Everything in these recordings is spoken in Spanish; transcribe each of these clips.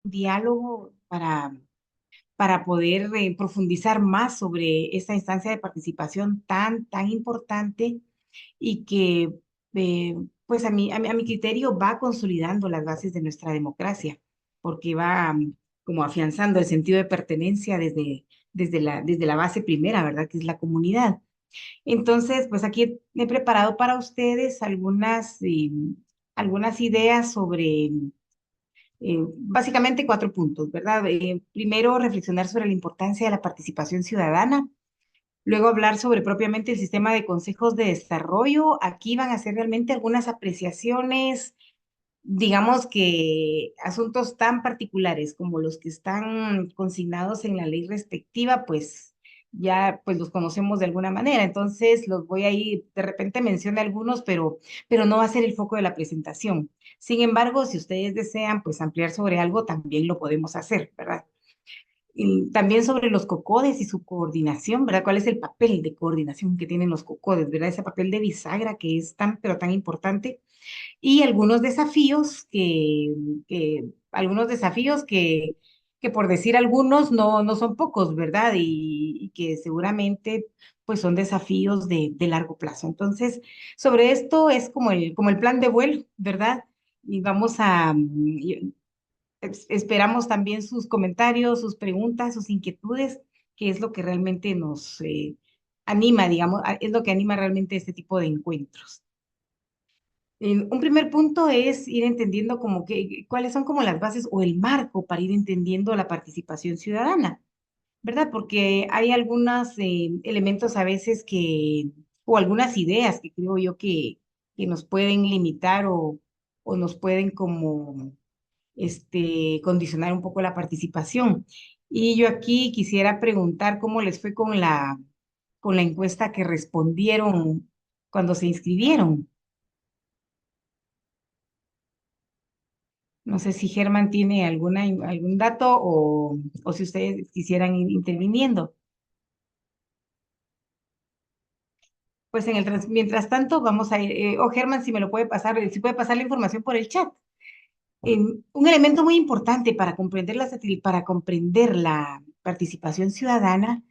diálogo para poder profundizar más sobre esta instancia de participación tan importante y que, eh, pues a mi criterio, va consolidando las bases de nuestra democracia, porque va como afianzando el sentido de pertenencia desde la base primera, ¿verdad? Que es la comunidad. Entonces, pues aquí he preparado para ustedes algunas ideas sobre básicamente 4 puntos, ¿verdad? Primero, reflexionar sobre la importancia de la participación ciudadana. Luego, hablar sobre propiamente el sistema de consejos de desarrollo. Aquí van a ser realmente algunas apreciaciones, digamos que asuntos tan particulares como los que están consignados en la ley respectiva, pues ya pues los conocemos de alguna manera. Entonces los voy a ir, de repente mencioné algunos, pero no va a ser el foco de la presentación. Sin embargo, si ustedes desean pues ampliar sobre algo, también lo podemos hacer, ¿verdad? Y también sobre los COCODES y su coordinación, ¿verdad? ¿Cuál es el papel de coordinación que tienen los COCODES, ¿verdad? Ese papel de bisagra que es tan, pero tan importante y algunos desafíos que por decir algunos no son pocos, ¿verdad? Y que seguramente pues son desafíos de largo plazo. Entonces, sobre esto es como el plan de vuelo, ¿verdad? Y esperamos también sus comentarios, sus preguntas, sus inquietudes, que es lo que realmente nos anima, digamos, es lo que anima realmente este tipo de encuentros. Un primer punto es ir entendiendo como cuáles son como las bases o el marco para ir entendiendo la participación ciudadana, ¿verdad? Porque hay algunos elementos a veces o algunas ideas que creo yo que nos pueden limitar o nos pueden como condicionar un poco la participación. Y yo aquí quisiera preguntar cómo les fue con la encuesta que respondieron cuando se inscribieron. No sé si Germán tiene algún dato o si ustedes quisieran ir interviniendo. Pues mientras tanto vamos a ir, o Germán, si me lo puede pasar, si puede pasar la información por el chat. Un elemento muy importante para comprender la participación ciudadana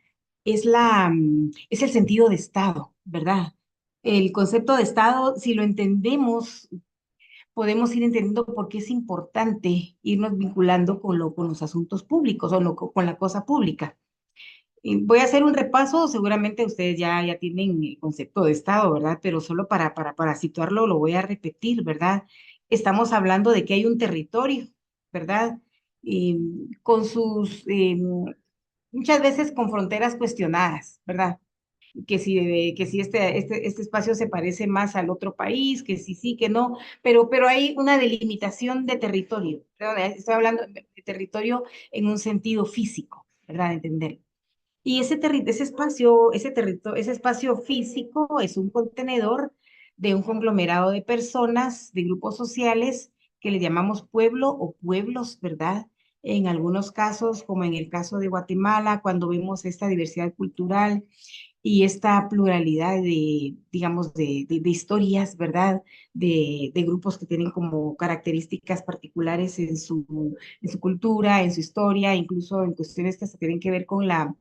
es el sentido de Estado, ¿verdad? El concepto de Estado, si lo entendemos, podemos ir entendiendo por qué es importante irnos vinculando con los asuntos públicos o con la cosa pública. Y voy a hacer un repaso, seguramente ustedes ya tienen el concepto de Estado, ¿verdad? Pero solo para situarlo lo voy a repetir, ¿verdad? Estamos hablando de que hay un territorio, ¿verdad? Con muchas veces con fronteras cuestionadas, ¿verdad? Que si este espacio se parece más al otro país, que sí, que no, pero hay una delimitación de territorio, perdón, estoy hablando de territorio en un sentido físico, ¿verdad? Entender. Y ese espacio físico es un contenedor de un conglomerado de personas, de grupos sociales que le llamamos pueblo o pueblos, ¿verdad? En algunos casos, como en el caso de Guatemala, cuando vemos esta diversidad cultural y esta pluralidad digamos, de historias, ¿verdad? De grupos que tienen como características particulares en su cultura, en su historia, incluso en cuestiones que hasta tienen que ver con la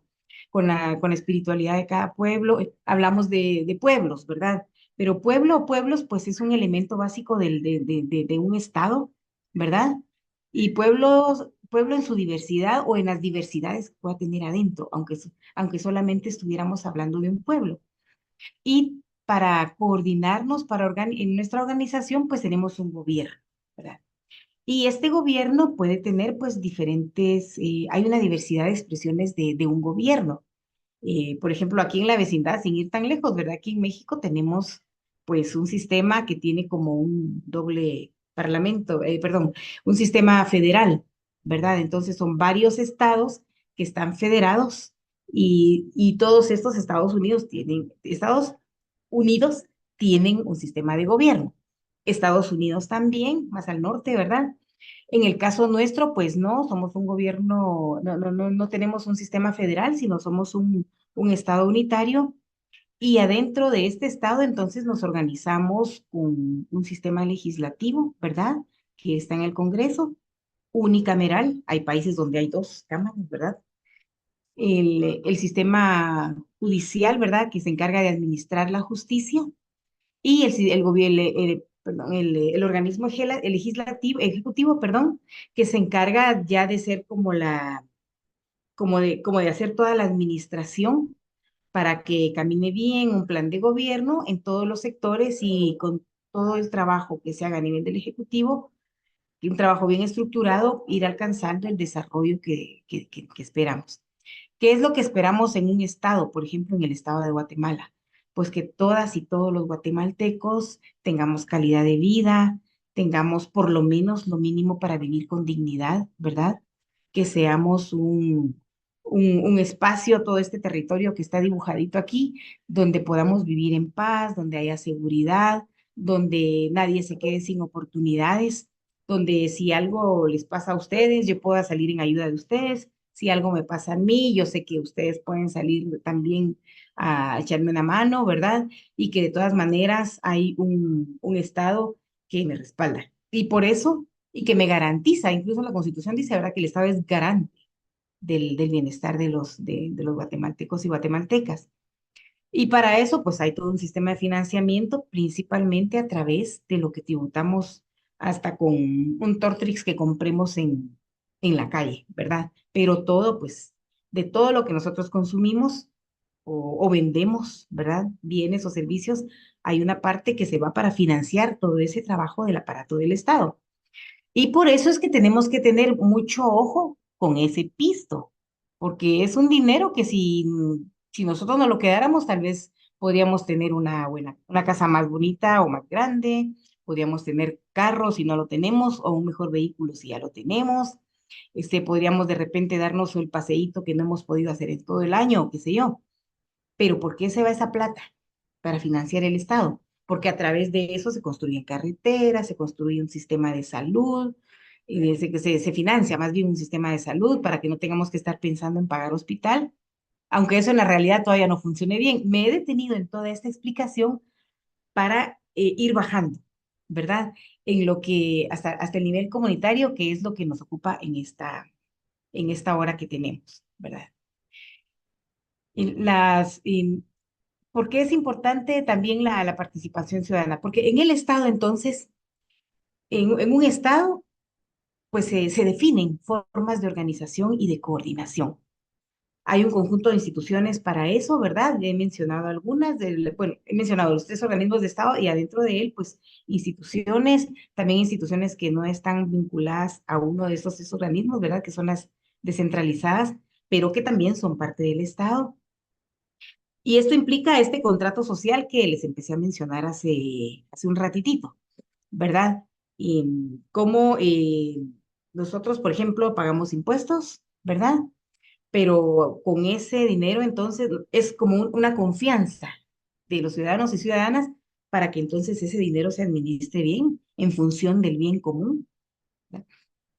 espiritualidad de cada pueblo. Hablamos de pueblos, ¿verdad? Pero pueblo o pueblos, pues es un elemento básico de un estado, ¿verdad? Y pueblo en su diversidad o en las diversidades que pueda tener adentro, aunque solamente estuviéramos hablando de un pueblo. Y para coordinarnos, en nuestra organización, pues tenemos un gobierno, ¿verdad? Y este gobierno puede tener, pues, hay una diversidad de expresiones de un gobierno. Por ejemplo, aquí en la vecindad, sin ir tan lejos, ¿verdad? Aquí en México tenemos pues un sistema que tiene como un doble parlamento, perdón, un sistema federal, ¿verdad? Entonces son varios estados que están federados y todos estos Estados Unidos tienen un sistema de gobierno. Estados Unidos también, más al norte, ¿verdad? En el caso nuestro, pues no, somos un gobierno, no tenemos un sistema federal, sino somos un estado unitario y adentro de este estado entonces nos organizamos con un sistema legislativo, ¿verdad? Que está en el Congreso unicameral, hay países donde hay dos cámaras, ¿verdad? El sistema judicial, ¿verdad? Que se encarga de administrar la justicia y el gobierno, perdón, el organismo el legislativo, ejecutivo, perdón, que se encarga ya de ser como como de hacer toda la administración para que camine bien un plan de gobierno en todos los sectores y con todo el trabajo que se haga a nivel del ejecutivo, y un trabajo bien estructurado, ir alcanzando el desarrollo que esperamos. ¿Qué es lo que esperamos en un estado, por ejemplo, en el estado de Guatemala? Pues que todas y todos los guatemaltecos tengamos calidad de vida, tengamos por lo menos lo mínimo para vivir con dignidad, ¿verdad? Que seamos un espacio, todo este territorio que está dibujadito aquí, donde podamos vivir en paz, donde haya seguridad, donde nadie se quede sin oportunidades, donde si algo les pasa a ustedes, yo pueda salir en ayuda de ustedes, si algo me pasa a mí, yo sé que ustedes pueden salir también a echarme una mano, ¿verdad? Y que de todas maneras hay un Estado que me respalda. Y por eso, y que me garantiza, incluso la Constitución dice, ¿verdad? Que el Estado es garante del bienestar de los guatemaltecos y guatemaltecas. Y para eso, pues hay todo un sistema de financiamiento, principalmente a través de lo que tributamos hasta con un Tortrix que compremos en la calle, ¿verdad? Pero todo, pues, de todo lo que nosotros consumimos o vendemos, ¿verdad? Bienes o servicios, hay una parte que se va para financiar todo ese trabajo del aparato del Estado. Y por eso es que tenemos que tener mucho ojo con ese pisto, porque es un dinero que si nosotros no lo quedáramos, tal vez podríamos tener una casa más bonita o más grande, podríamos tener carros si no lo tenemos, o un mejor vehículo si ya lo tenemos, podríamos de repente darnos el paseíto que no hemos podido hacer en todo el año, o qué sé yo. Pero ¿por qué se va esa plata? Para financiar el Estado. Porque a través de eso se construyen carreteras, se construye un sistema de salud, y se financia más bien un sistema de salud para que no tengamos que estar pensando en pagar hospital, aunque eso en la realidad todavía no funcione bien. Me he detenido en toda esta explicación para ir bajando, ¿verdad? En lo que, hasta el nivel comunitario, que es lo que nos ocupa en esta hora que tenemos, ¿verdad? Y ¿por qué es importante también la participación ciudadana? Porque en el Estado, entonces, en un Estado, pues se definen formas de organización y de coordinación. Hay un conjunto de instituciones para eso, ¿verdad? He mencionado algunas, bueno, he mencionado los tres organismos de Estado y adentro de él, pues, instituciones, también instituciones que no están vinculadas a uno de esos tres organismos, ¿verdad? Que son las descentralizadas, pero que también son parte del Estado. Y esto implica este contrato social que les empecé a mencionar hace un ratitito, ¿verdad? Y cómo nosotros, por ejemplo, pagamos impuestos, ¿verdad? Pero con ese dinero entonces es como una confianza de los ciudadanos y ciudadanas para que entonces ese dinero se administre bien en función del bien común, ¿verdad?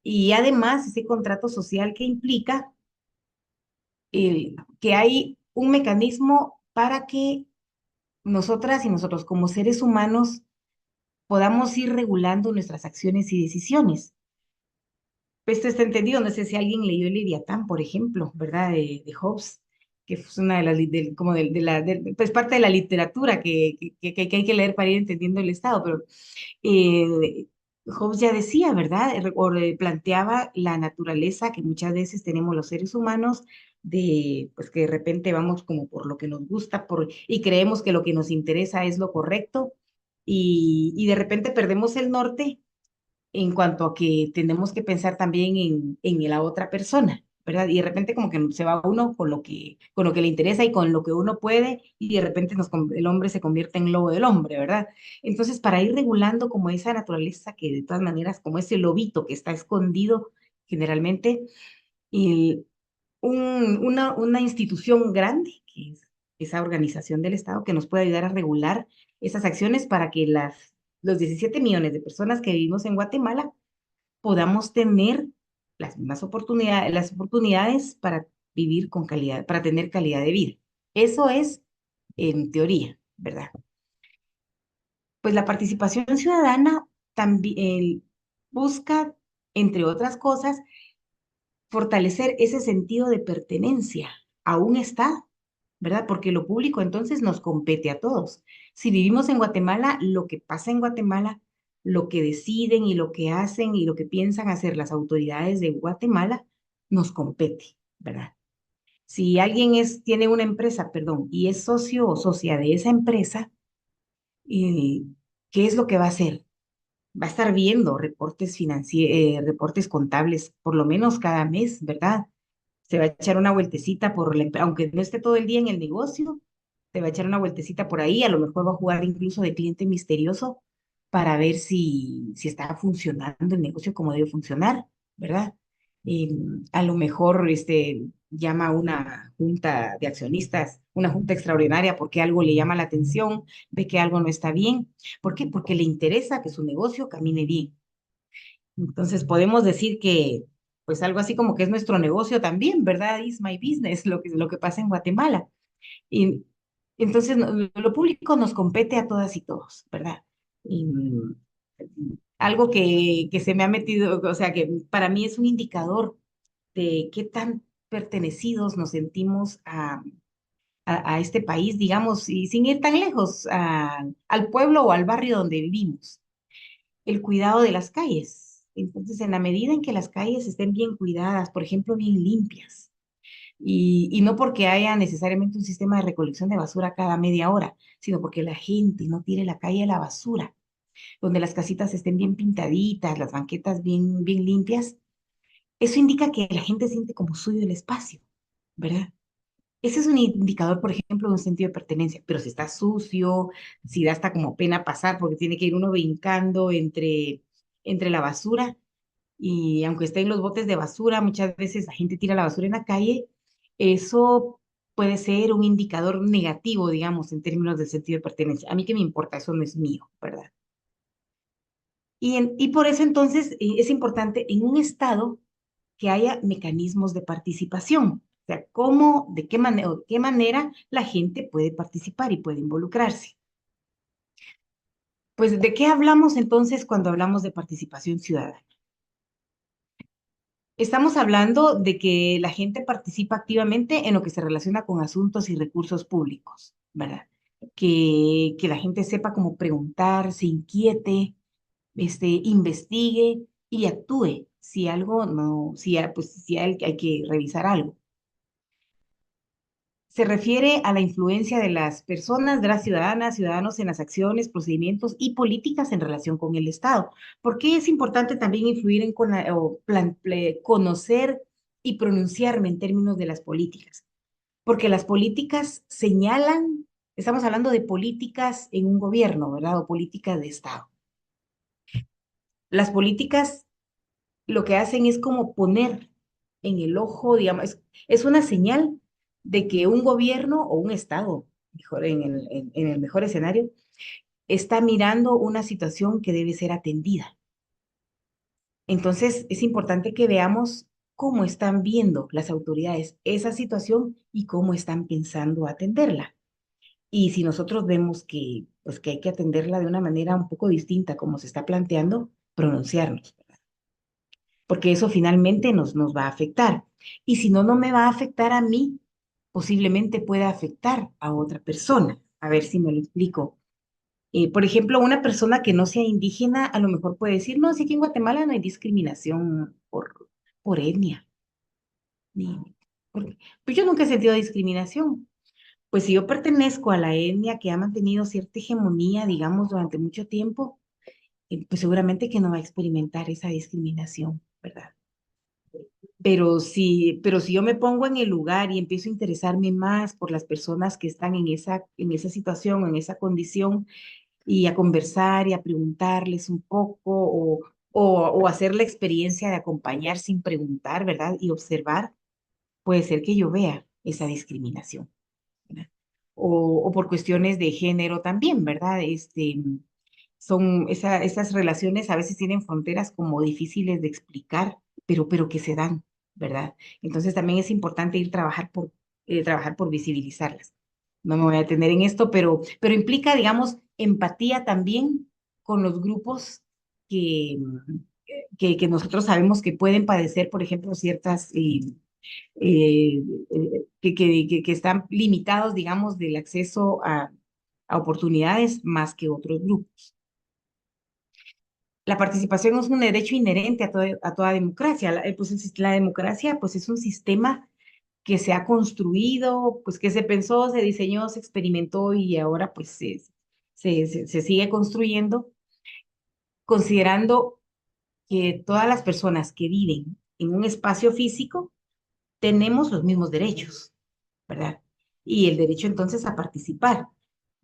Y además ese contrato social que implica que hay un mecanismo para que nosotras y nosotros como seres humanos podamos ir regulando nuestras acciones y decisiones. Esto está entendido, no sé si alguien leyó el Leviatán, por ejemplo, ¿verdad? De Hobbes, que es una de las, como pues parte de la literatura que hay que leer para ir entendiendo el Estado, pero eh, Hobbes ya decía, ¿verdad? Planteaba la naturaleza que muchas veces tenemos los seres humanos pues que de repente vamos como por lo que nos gusta y creemos que lo que nos interesa es lo correcto y de repente perdemos el norte en cuanto a que tenemos que pensar también en la otra persona, ¿verdad? Y de repente como que se va uno con lo que le interesa y con lo que uno puede, y de repente el hombre se convierte en lobo del hombre, ¿verdad? Entonces, para ir regulando como esa naturaleza que de todas maneras, como ese lobito que está escondido generalmente, y una institución grande, que es esa organización del Estado, que nos puede ayudar a regular esas acciones para que los 17 millones de personas que vivimos en Guatemala podamos tener las oportunidades para vivir con calidad, para tener calidad de vida. Eso es en teoría, ¿verdad? Pues la participación ciudadana también busca entre otras cosas, fortalecer ese sentido de pertenencia a un Estado, ¿verdad? Porque lo público entonces nos compete a todos. Si vivimos en Guatemala, lo que pasa en Guatemala, lo que deciden y lo que hacen y lo que piensan hacer las autoridades de Guatemala, nos compete, ¿verdad? Si alguien tiene una empresa, perdón, y es socio o socia de esa empresa, eh, ¿qué es lo que va a hacer? Va a estar viendo reportes financieros, reportes contables, por lo menos cada mes, ¿verdad? Se va a echar una vueltecita aunque no esté todo el día en el negocio, se va a echar una vueltecita por ahí, a lo mejor va a jugar incluso de cliente misterioso para ver si está funcionando el negocio como debe funcionar, ¿verdad? Eh, a lo mejor llama a una junta de accionistas, una junta extraordinaria porque algo le llama la atención, ve que algo no está bien. ¿Por qué? Porque le interesa que su negocio camine bien. Entonces podemos decir que, pues algo así como que es nuestro negocio también, ¿verdad? Is my business, lo que pasa en Guatemala. Y entonces lo público nos compete a todas y todos, ¿verdad? Y, algo que se me ha metido, o sea, que para mí es un indicador de qué tan pertenecidos nos sentimos a este país, digamos, y sin ir tan lejos, al pueblo o al barrio donde vivimos, el cuidado de las calles. Entonces, en la medida en que las calles estén bien cuidadas, por ejemplo, bien limpias, y no porque haya necesariamente un sistema de recolección de basura cada media hora, sino porque la gente no tire la calle a la basura, donde las casitas estén bien pintaditas, las banquetas bien limpias, eso indica que la gente siente como suyo el espacio, ¿verdad? Ese es un indicador, por ejemplo, de un sentido de pertenencia, pero si está sucio, si da hasta como pena pasar porque tiene que ir uno brincando entre la basura y aunque esté en los botes de basura, muchas veces la gente tira la basura en la calle, eso puede ser un indicador negativo, digamos, en términos de sentido de pertenencia. A mí qué me importa, eso no es mío, ¿verdad? Y por eso entonces es importante en un estado que haya mecanismos de participación. O sea, qué manera la gente puede participar y puede involucrarse. Pues, ¿de qué hablamos entonces cuando hablamos de participación ciudadana? Estamos hablando de que la gente participa activamente en lo que se relaciona con asuntos y recursos públicos, ¿verdad? Que la gente sepa cómo preguntar, se inquiete, investigue y actúe si algo no, pues, si hay que revisar algo. Se refiere a la influencia de las personas, de las ciudadanas, ciudadanos en las acciones, procedimientos y políticas en relación con el Estado. ¿Por qué es importante también influir conocer y pronunciarme en términos de las políticas? Porque las políticas señalan, estamos hablando de políticas en un gobierno, ¿verdad? O políticas de Estado. Las políticas lo que hacen es como poner en el ojo, digamos, es una señal de que un gobierno o un Estado, mejor en el mejor escenario, está mirando una situación que debe ser atendida. Entonces, es importante que veamos cómo están viendo las autoridades esa situación y cómo están pensando atenderla. Y si nosotros vemos que, pues, que hay que atenderla de una manera un poco distinta como se está planteando, pronunciarnos, porque eso finalmente nos va a afectar. Y si no, no me va a afectar a mí, posiblemente pueda afectar a otra persona. A ver si me lo explico. Por ejemplo, una persona que no sea indígena a lo mejor puede decir, no, si aquí en Guatemala no hay discriminación por etnia. Ni, pues yo nunca he sentido discriminación. Pues si yo pertenezco a la etnia que ha mantenido cierta hegemonía, digamos, durante mucho tiempo, pues seguramente que no va a experimentar esa discriminación, ¿verdad? Pero si yo me pongo en el lugar y empiezo a interesarme más por las personas que están en esa situación, en esa condición, y a conversar y a preguntarles un poco, o hacer la experiencia de acompañar sin preguntar, ¿verdad? Y observar, puede ser que yo vea esa discriminación, ¿verdad? O por cuestiones de género también, ¿verdad? Esas relaciones a veces tienen fronteras como difíciles de explicar, pero que se dan, ¿verdad? Entonces también es importante trabajar por visibilizarlas. No me voy a detener en esto, pero implica, digamos, empatía también con los grupos que, que nosotros sabemos que pueden padecer, por ejemplo, ciertas, eh, que están limitados, digamos, del acceso a oportunidades más que otros grupos. La participación es un derecho inherente a toda democracia. La democracia, pues, es un sistema que se ha construido, pues, que se pensó, se diseñó, se experimentó y ahora, pues, se sigue construyendo, considerando que todas las personas que viven en un espacio físico tenemos los mismos derechos, ¿verdad? Y el derecho entonces a participar.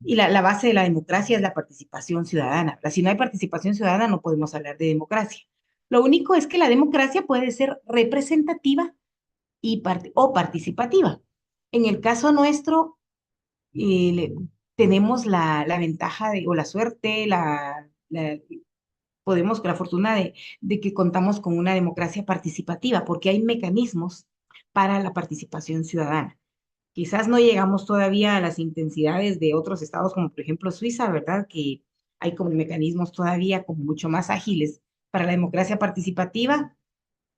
Y la base de la democracia es la participación ciudadana, ¿verdad? Si no hay participación ciudadana, no podemos hablar de democracia. Lo único es que la democracia puede ser representativa o participativa. En el caso nuestro, tenemos la ventaja o la suerte, la fortuna de que contamos con una democracia participativa, porque hay mecanismos para la participación ciudadana. Quizás no llegamos todavía a las intensidades de otros estados, como por ejemplo Suiza, ¿verdad? Que hay como mecanismos todavía como mucho más ágiles para la democracia participativa,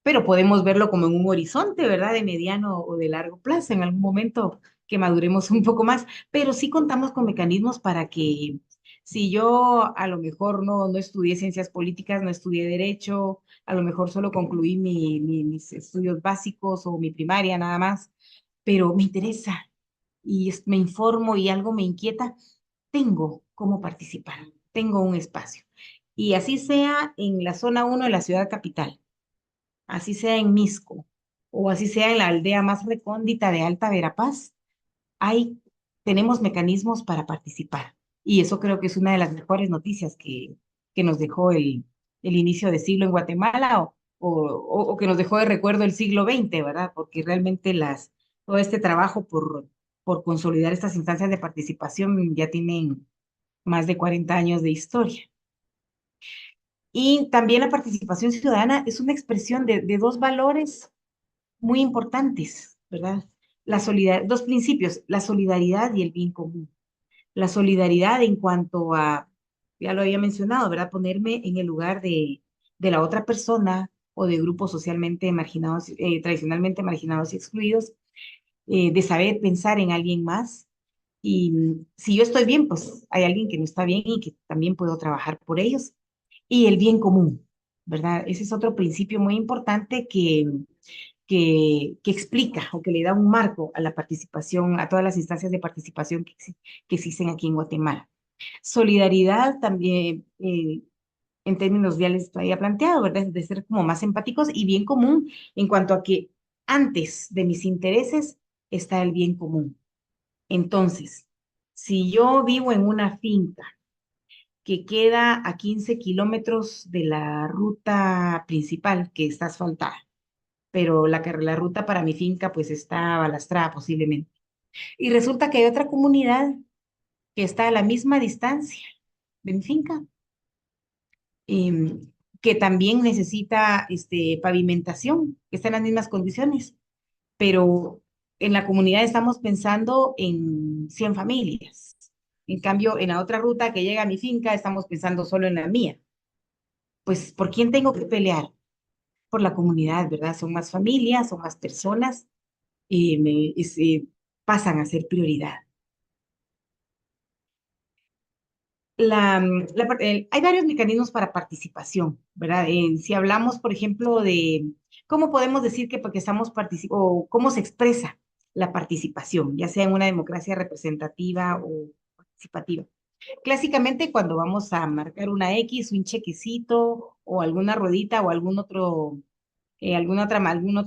pero podemos verlo como en un horizonte, ¿verdad? De mediano o de largo plazo, en algún momento que maduremos un poco más, pero sí contamos con mecanismos para que si yo a lo mejor no estudié ciencias políticas, no estudié derecho, a lo mejor solo concluí mis estudios básicos o mi primaria nada más, pero me interesa y me informo y algo me inquieta, tengo cómo participar, tengo un espacio. Y así sea en la zona 1 de la ciudad capital, así sea en Misco o así sea en la aldea más recóndita de Alta Verapaz, hay, tenemos mecanismos para participar. Y eso creo que es una de las mejores noticias que nos dejó el inicio de siglo en Guatemala o que nos dejó de recuerdo el siglo XX, ¿verdad? Porque realmente todo este trabajo por consolidar estas instancias de participación ya tienen más de 40 años de historia. Y también la participación ciudadana es una expresión de dos valores muy importantes, ¿verdad? Dos principios, la solidaridad y el bien común. La solidaridad en cuanto a, ya lo había mencionado, ¿verdad? Ponerme en el lugar de la otra persona o de grupos socialmente marginados, tradicionalmente marginados y excluidos, de saber pensar en alguien más. Y si yo estoy bien, pues hay alguien que no está bien y que también puedo trabajar por ellos. Y el bien común, ¿verdad? Ese es otro principio muy importante que explica o que le da un marco a la participación, a todas las instancias de participación que existen aquí en Guatemala. Solidaridad también, en términos ya les había planteado, ¿verdad? De ser como más empáticos y bien común en cuanto a que antes de mis intereses está el bien común. Entonces, si yo vivo en una finca que queda a 15 kilómetros de la ruta principal que está asfaltada, pero la ruta para mi finca pues está balastrada posiblemente. Y resulta que hay otra comunidad que está a la misma distancia de mi finca, que también necesita pavimentación, que está en las mismas condiciones, pero en la comunidad estamos pensando en 100 familias. En cambio, en la otra ruta que llega a mi finca, estamos pensando solo en la mía. Pues, ¿por quién tengo que pelear? Por la comunidad, ¿verdad? Son más familias, son más personas, pasan a ser prioridad. Hay varios mecanismos para participación, ¿verdad? Si hablamos, por ejemplo, de cómo podemos decir que porque estamos participando, o cómo se expresa la participación, ya sea en una democracia representativa o participativa. Clásicamente, cuando vamos a marcar una X, un chequecito o alguna ruedita o algún otro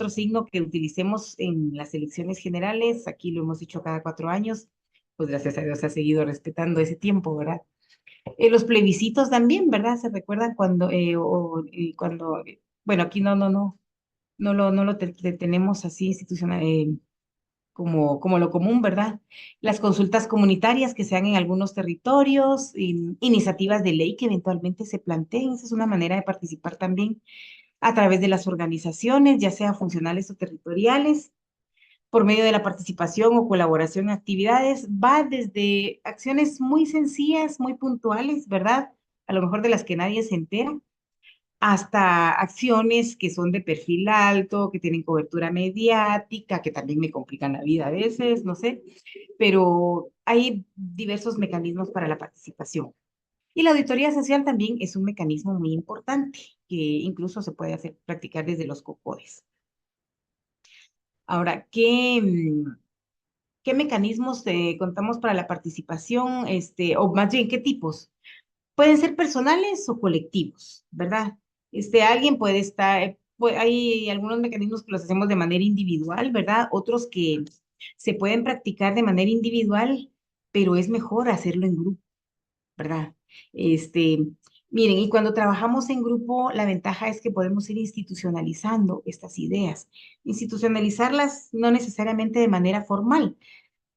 signo que utilicemos en las elecciones generales, aquí lo hemos dicho cada 4 años, pues gracias a Dios se ha seguido respetando ese tiempo, ¿verdad? Los plebiscitos también, ¿verdad? Se recuerdan bueno, aquí no lo tenemos así institucional, como lo común, ¿verdad? Las consultas comunitarias que se dan en algunos territorios, iniciativas de ley que eventualmente se planteen, esa es una manera de participar también a través de las organizaciones, ya sea funcionales o territoriales, por medio de la participación o colaboración en actividades, va desde acciones muy sencillas, muy puntuales, ¿verdad? A lo mejor de las que nadie se entera, hasta acciones que son de perfil alto, que tienen cobertura mediática, que también me complican la vida a veces, no sé, pero hay diversos mecanismos para la participación. Y la auditoría social también es un mecanismo muy importante, que incluso se puede hacer, practicar desde los COCODES. Ahora, ¿qué mecanismos contamos para la participación? O más bien, ¿qué tipos? Pueden ser personales o colectivos, ¿verdad? Alguien puede estar, hay algunos mecanismos que los hacemos de manera individual, ¿verdad? Otros que se pueden practicar de manera individual, pero es mejor hacerlo en grupo, ¿verdad? Este, miren, y cuando trabajamos en grupo, la ventaja es que podemos ir institucionalizando estas ideas, institucionalizarlas no necesariamente de manera formal,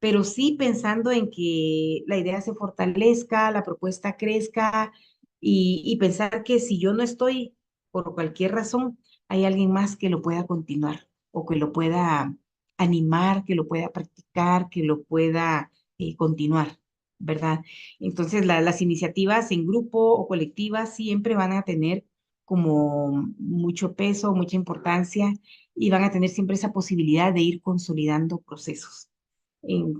pero sí pensando en que la idea se fortalezca, la propuesta crezca y pensar que si yo no estoy por cualquier razón, hay alguien más que lo pueda continuar o que lo pueda animar, que lo pueda practicar, que lo pueda continuar, ¿verdad? Entonces, las iniciativas en grupo o colectivas siempre van a tener como mucho peso, mucha importancia y van a tener siempre esa posibilidad de ir consolidando procesos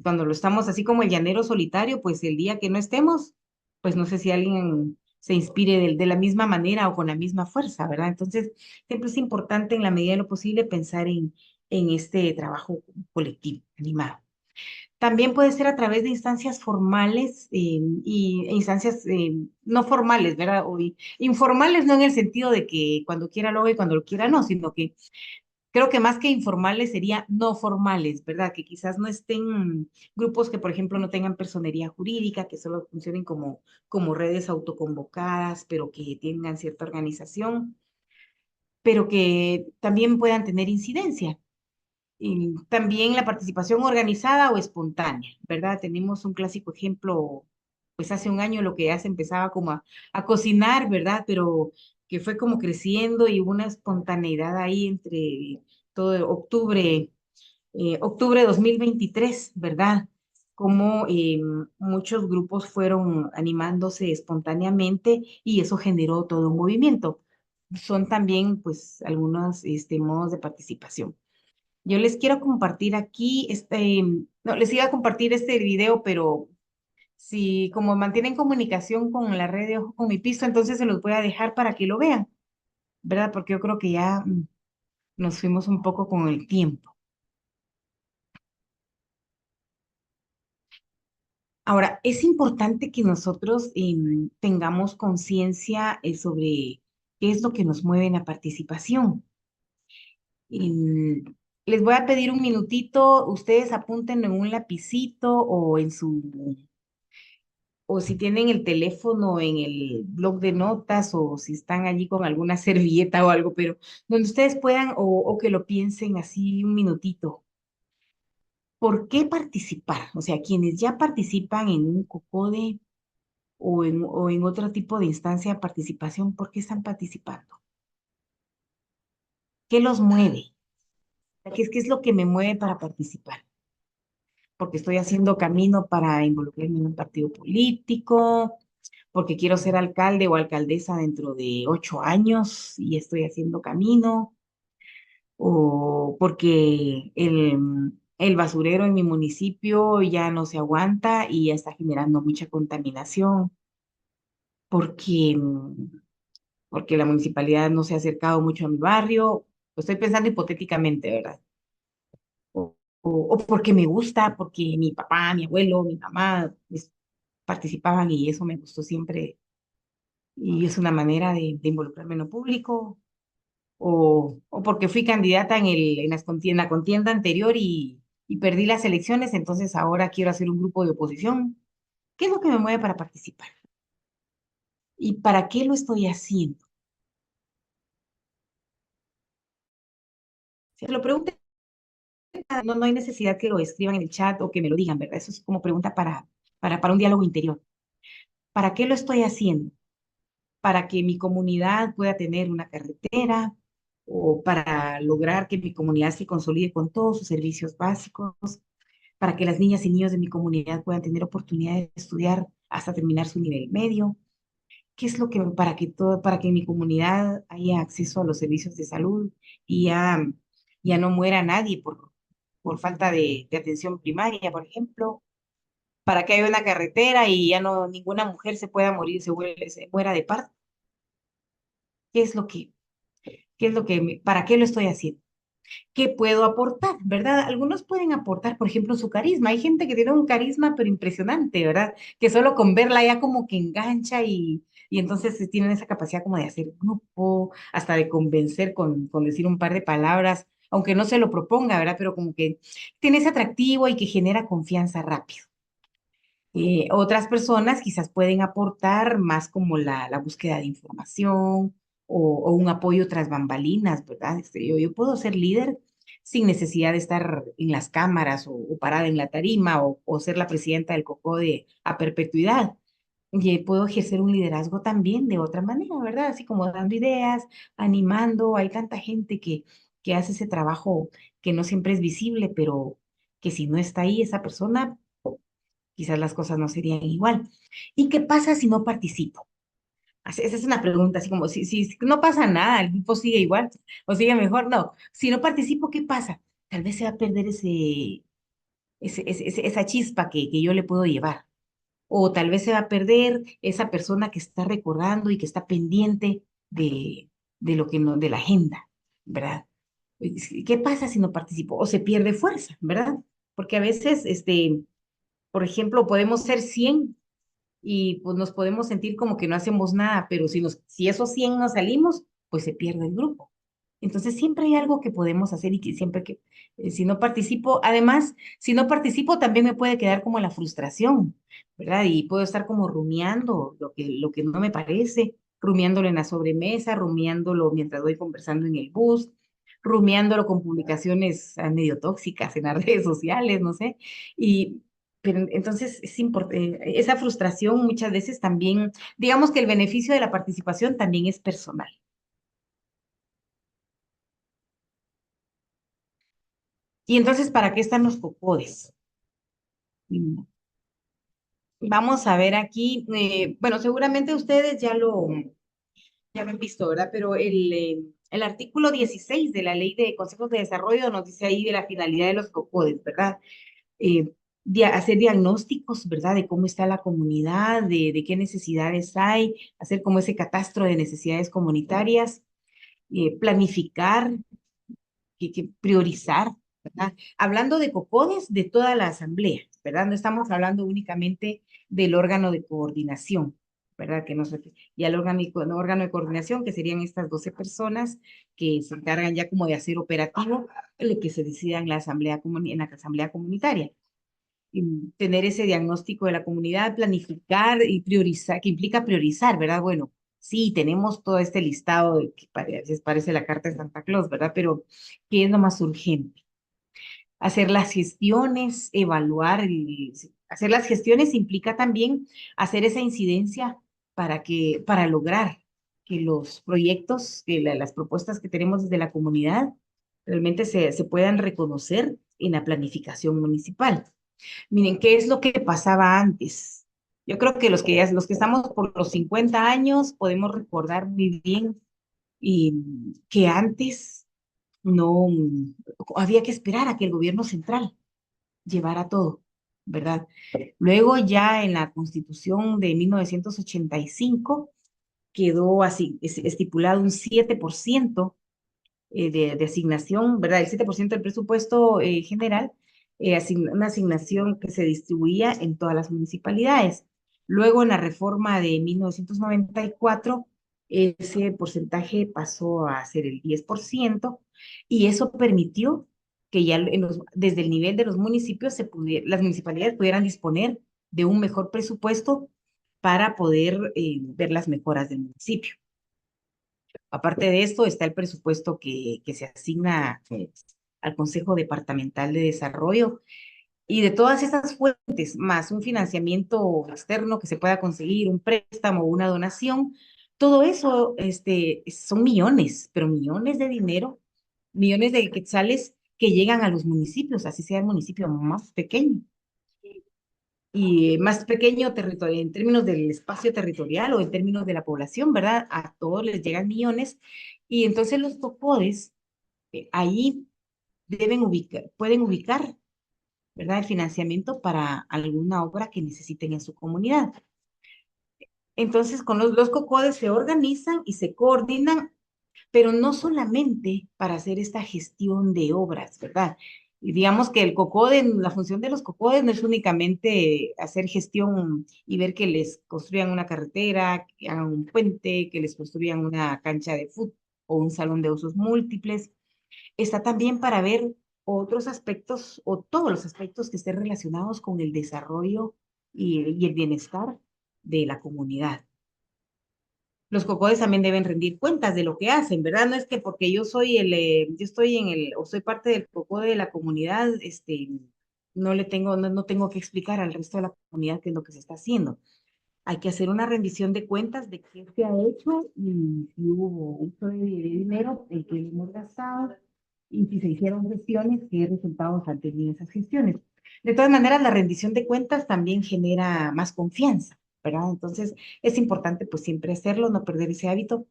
cuando lo estamos así como el llanero solitario, pues el día que no estemos, pues no sé si alguien se inspire de la misma manera o con la misma fuerza, ¿verdad? Entonces, siempre es importante en la medida de lo posible pensar en este trabajo colectivo, animado. También puede ser a través de instancias formales e instancias no formales, ¿verdad? O informales no en el sentido de que cuando quiera lo haga y cuando lo quiera no, sino que creo que más que informales sería no formales, ¿verdad? Que quizás no estén grupos que, por ejemplo, no tengan personería jurídica, que solo funcionen como redes autoconvocadas, pero que tengan cierta organización, pero que también puedan tener incidencia. Y también la participación organizada o espontánea, ¿verdad? Tenemos un clásico ejemplo, pues hace un año lo que ya se empezaba como a cocinar, ¿verdad? Pero que fue como creciendo y hubo una espontaneidad ahí entre todo octubre de 2023, ¿verdad? Como muchos grupos fueron animándose espontáneamente y eso generó todo un movimiento. Son también, pues, algunos modos de participación. Yo les quiero compartir aquí, no, les iba a compartir este video, pero si como mantienen comunicación con la red de Ojo con mi Pisto, entonces se los voy a dejar para que lo vean, ¿verdad? Porque yo creo que ya nos fuimos un poco con el tiempo. Ahora, es importante que nosotros tengamos conciencia sobre qué es lo que nos mueve en la participación. Em, Les voy a pedir un minutito, ustedes apúntenlo en un lapicito o si tienen el teléfono en el blog de notas o si están allí con alguna servilleta o algo, pero donde ustedes puedan o que lo piensen así un minutito. ¿Por qué participar? O sea, quienes ya participan en un COCODE o en otro tipo de instancia de participación, ¿por qué están participando? ¿Qué los mueve? ¿Qué es lo que me mueve para participar? Porque estoy haciendo camino para involucrarme en un partido político, porque quiero ser alcalde o alcaldesa dentro de 8 años y estoy haciendo camino, o porque el basurero en mi municipio ya no se aguanta y ya está generando mucha contaminación, porque, porque la municipalidad no se ha acercado mucho a mi barrio. Lo estoy pensando hipotéticamente, ¿verdad? O porque me gusta, porque mi papá, mi abuelo, mi mamá participaban y eso me gustó siempre y es una manera de involucrarme en lo público, o porque fui candidata en la contienda anterior y perdí las elecciones, entonces ahora quiero hacer un grupo de oposición. ¿Qué es lo que me mueve para participar? ¿Y para qué lo estoy haciendo? Si te lo pregunten, no hay necesidad que lo escriban en el chat o que me lo digan, ¿verdad? Eso es como pregunta para un diálogo interior. ¿Para qué lo estoy haciendo? ¿Para que mi comunidad pueda tener una carretera o para lograr que mi comunidad se consolide con todos sus servicios básicos, para que las niñas y niños de mi comunidad puedan tener oportunidad de estudiar hasta terminar su nivel medio? ¿Qué es lo que, para que en mi comunidad haya acceso a los servicios de salud y ya no muera nadie por falta de atención primaria, por ejemplo? Para que haya una carretera y ya no ninguna mujer se pueda morir, se muera de parto. ¿Qué es lo que, para qué lo estoy haciendo? ¿Qué puedo aportar, verdad? Algunos pueden aportar, por ejemplo, su carisma. Hay gente que tiene un carisma, pero impresionante, ¿verdad? Que solo con verla ya como que engancha y entonces tienen esa capacidad como de hacer grupo, hasta de convencer con decir un par de palabras, aunque no se lo proponga, ¿verdad? Pero como que tiene ese atractivo y que genera confianza rápido. Otras personas quizás pueden aportar más como la búsqueda de información o un apoyo tras bambalinas, ¿verdad? Yo puedo ser líder sin necesidad de estar en las cámaras o parada en la tarima o ser la presidenta del COCODE a perpetuidad. Y puedo ejercer un liderazgo también de otra manera, ¿verdad? Así como dando ideas, animando. Hay tanta gente que hace ese trabajo que no siempre es visible, pero que si no está ahí esa persona, quizás las cosas no serían igual. ¿Y qué pasa si no participo? Esa es una pregunta, así como si no pasa nada, el grupo sigue igual o sigue mejor. No, si no participo, ¿qué pasa? Tal vez se va a perder esa chispa que yo le puedo llevar. O tal vez se va a perder esa persona que está recordando y que está pendiente de lo que no, de la agenda, ¿verdad? ¿Qué pasa si no participo? O se pierde fuerza, ¿verdad? Porque a veces, por ejemplo, podemos ser 100 y pues nos podemos sentir como que no hacemos nada, pero si esos 100 nos salimos, pues se pierde el grupo. Entonces siempre hay algo que podemos hacer y que siempre si no participo, además, si no participo también me puede quedar como la frustración, ¿verdad? Y puedo estar como rumiando lo que no me parece, rumiándolo en la sobremesa, rumiándolo mientras voy conversando en el bus, rumiándolo con publicaciones medio tóxicas en las redes sociales, no sé. Y pero entonces es importante, esa frustración muchas veces también, digamos que el beneficio de la participación también es personal. Y entonces, ¿para qué están los cocodes? Mm, Vamos a ver aquí, bueno, seguramente ustedes ya lo han visto, ¿verdad? Pero el artículo 16 de la Ley de Consejos de Desarrollo nos dice ahí de la finalidad de los cocodes, ¿verdad? eh, Hacer diagnósticos, ¿verdad? De cómo está la comunidad, de qué necesidades hay, hacer como ese catastro de necesidades comunitarias, planificar, que priorizar, ¿verdad? Hablando de COCODES, de toda la asamblea, ¿verdad? No estamos hablando únicamente del órgano de coordinación, ¿verdad? Que nos, y al órgano de coordinación, que serían estas 12 personas que se encargan ya como de hacer operativo, el que se decida en en la asamblea comunitaria tener ese diagnóstico de la comunidad, planificar y priorizar, que implica priorizar, ¿verdad? Bueno, sí, tenemos todo este listado de que parece la carta de Santa Claus, ¿verdad? Pero, ¿qué es lo más urgente? Hacer las gestiones, hacer las gestiones implica también hacer esa incidencia para lograr que los proyectos, las propuestas que tenemos desde la comunidad realmente se puedan reconocer en la planificación municipal. Miren, ¿qué es lo que pasaba antes? Yo creo que los que estamos por los 50 años podemos recordar muy bien que antes no había que esperar a que el gobierno central llevara todo, ¿verdad? Luego ya en la Constitución de 1985 quedó así, estipulado un 7% de asignación, ¿verdad? El 7% del presupuesto general, una asignación que se distribuía en todas las municipalidades. Luego, en la reforma de 1994, ese porcentaje pasó a ser el 10% y eso permitió que ya desde el nivel de los municipios las municipalidades pudieran disponer de un mejor presupuesto para poder ver las mejoras del municipio. Aparte de esto, está el presupuesto que se asigna al Consejo Departamental de Desarrollo y de todas esas fuentes, más un financiamiento externo que se pueda conseguir, un préstamo o una donación, todo eso son millones, pero millones de dinero, millones de quetzales que llegan a los municipios, así sea el municipio más pequeño. y más pequeño territorio, en términos del espacio territorial o en términos de la población, ¿verdad? A todos les llegan millones y entonces los COCODES ahí pueden ubicar, ¿verdad? El financiamiento para alguna obra que necesiten en su comunidad. Entonces, con los COCODES se organizan y se coordinan, pero no solamente para hacer esta gestión de obras, ¿verdad? Y digamos que el COCODE, la función de los COCODES no es únicamente hacer gestión y ver que les construyan una carretera, que hagan un puente, que les construyan una cancha de fútbol o un salón de usos múltiples. Está también para ver otros aspectos o todos los aspectos que estén relacionados con el desarrollo y el bienestar de la comunidad. Los COCODES también deben rendir cuentas de lo que hacen, ¿verdad? No es que porque yo estoy o soy parte del COCODE de la comunidad, no tengo que explicar al resto de la comunidad qué es lo que se está haciendo. Hay que hacer una rendición de cuentas de qué se ha hecho y si hubo uso de dinero, el que hemos gastado, y si se hicieron gestiones, qué resultados han tenido esas gestiones. De todas maneras, la rendición de cuentas también genera más confianza, ¿verdad? Entonces, es importante pues siempre hacerlo, no perder ese hábito,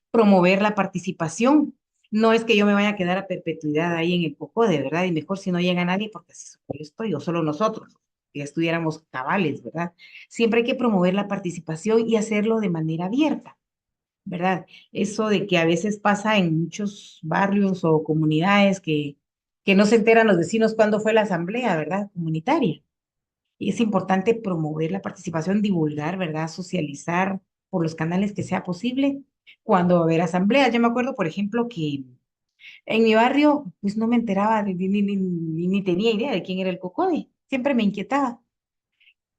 promover la participación. No es que yo me vaya a quedar a perpetuidad ahí en el COCODE, ¿verdad? Y mejor si no llega nadie, porque así solo yo estoy, o solo nosotros, que estuviéramos cabales, ¿verdad? Siempre hay que promover la participación y hacerlo de manera abierta, ¿verdad? Eso de que a veces pasa en muchos barrios o comunidades que no se enteran los vecinos cuándo fue la asamblea, ¿verdad? Comunitaria. Y es importante promover la participación, divulgar, ¿verdad? Socializar por los canales que sea posible cuando va a haber asambleas. Yo me acuerdo, por ejemplo, que en mi barrio, pues no me enteraba, ni tenía idea de quién era el COCODE. Siempre me inquietaba.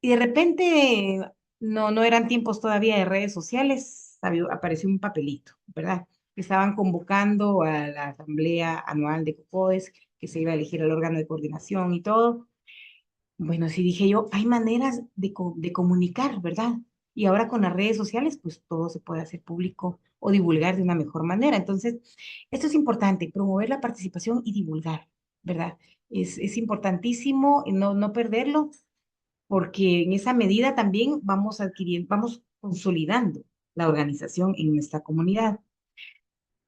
Y de repente, no eran tiempos todavía de redes sociales, apareció un papelito, ¿verdad? Que estaban convocando a la asamblea anual de COCODES, que se iba a elegir el órgano de coordinación y todo. Bueno, sí dije yo, hay maneras de comunicar, ¿verdad? Y ahora con las redes sociales, pues todo se puede hacer público o divulgar de una mejor manera. Entonces, esto es importante, promover la participación y divulgar, ¿verdad? Es importantísimo no perderlo, porque en esa medida también vamos consolidando la organización en nuestra comunidad.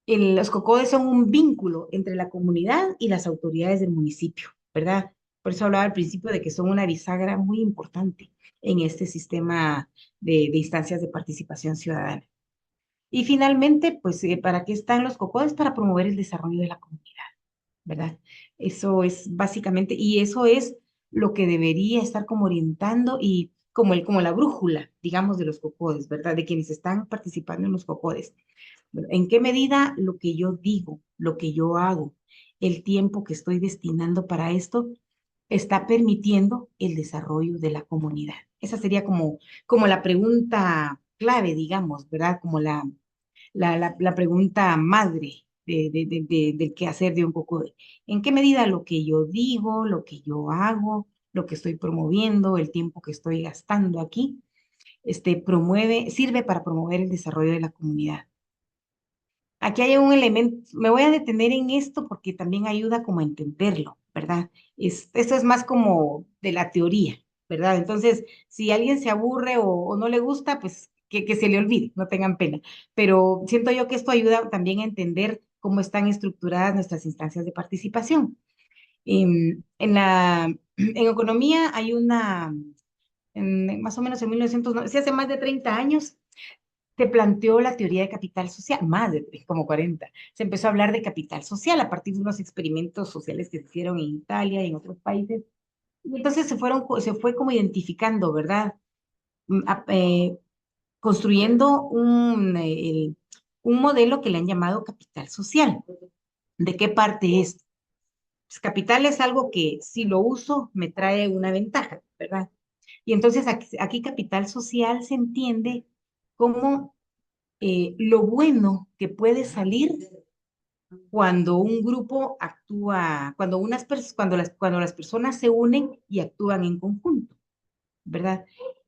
Los COCODES son un vínculo entre la comunidad y las autoridades del municipio, ¿verdad? Por eso hablaba al principio de que son una bisagra muy importante en este sistema de instancias de participación ciudadana. Y finalmente, pues, ¿para qué están los COCODES? Para promover el desarrollo de la comunidad, ¿verdad? Eso es básicamente, y eso es lo que debería estar como orientando y como la brújula, digamos, de los COCODES, ¿verdad? De quienes están participando en los COCODES. ¿En qué medida lo que yo digo, lo que yo hago, el tiempo que estoy destinando para esto, está permitiendo el desarrollo de la comunidad? Esa sería como la pregunta clave, digamos, ¿verdad? Como la pregunta madre del quehacer de un poco de, ¿en qué medida lo que yo digo, lo que yo hago, lo que estoy promoviendo, el tiempo que estoy gastando aquí, sirve para promover el desarrollo de la comunidad? Aquí hay un elemento, me voy a detener en esto porque también ayuda como a entenderlo, ¿verdad? Esto es más como de la teoría, ¿verdad? Entonces, si alguien se aburre o no le gusta, pues que se le olvide, no tengan pena. Pero siento yo que esto ayuda también a entender cómo están estructuradas nuestras instancias de participación. En economía hay más o menos en 1900, sí, hace más de 30 años, se planteó la teoría de capital social, más de como 40. Se empezó a hablar de capital social a partir de unos experimentos sociales que se hicieron en Italia y en otros países. Y entonces se fue como identificando, ¿verdad? Mm, a- eh, Construyendo un modelo que le han llamado capital social. ¿De qué parte es? Pues capital es algo que si lo uso me trae una ventaja, ¿verdad? Y entonces aquí capital social se entiende como lo bueno que puede salir cuando un grupo actúa, cuando las personas se unen y actúan en conjunto, ¿verdad?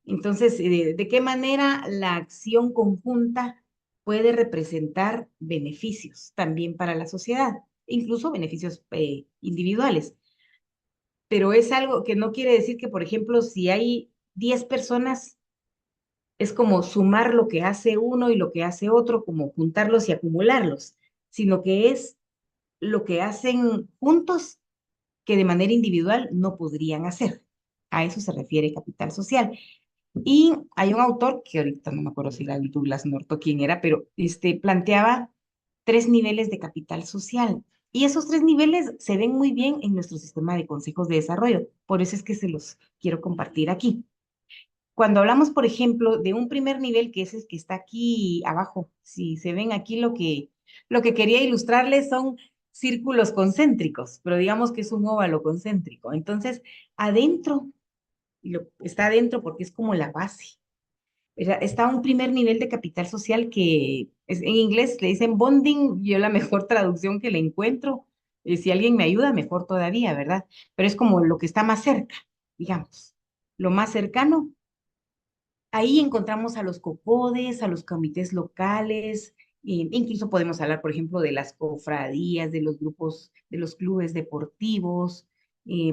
Entonces, ¿de qué manera la acción conjunta puede representar beneficios también para la sociedad, incluso beneficios individuales? pero es algo que no quiere decir que, por ejemplo, si hay 10 personas, es como sumar lo que hace uno y lo que hace otro, como juntarlos y acumularlos, sino que es lo que hacen juntos que de manera individual no podrían hacer. A eso se refiere capital social. Y hay un autor, que ahorita no me acuerdo si era Douglas North o quién era, pero planteaba 3 niveles de capital social. Y esos 3 niveles se ven muy bien en nuestro sistema de consejos de desarrollo. Por eso es que se los quiero compartir aquí. Cuando hablamos, por ejemplo, de un primer nivel, que es el que está aquí abajo, si se ven aquí lo que quería ilustrarles son círculos concéntricos, pero digamos que es un óvalo concéntrico. Entonces, adentro, está adentro porque es como la base. Está un primer nivel de capital social que en inglés le dicen bonding, yo la mejor traducción que le encuentro, si alguien me ayuda, mejor todavía, ¿verdad? Pero es como lo que está más cerca, digamos, lo más cercano. Ahí encontramos a los COPODES, a los comités locales, incluso podemos hablar, por ejemplo, de las cofradías, de los grupos, de los clubes deportivos,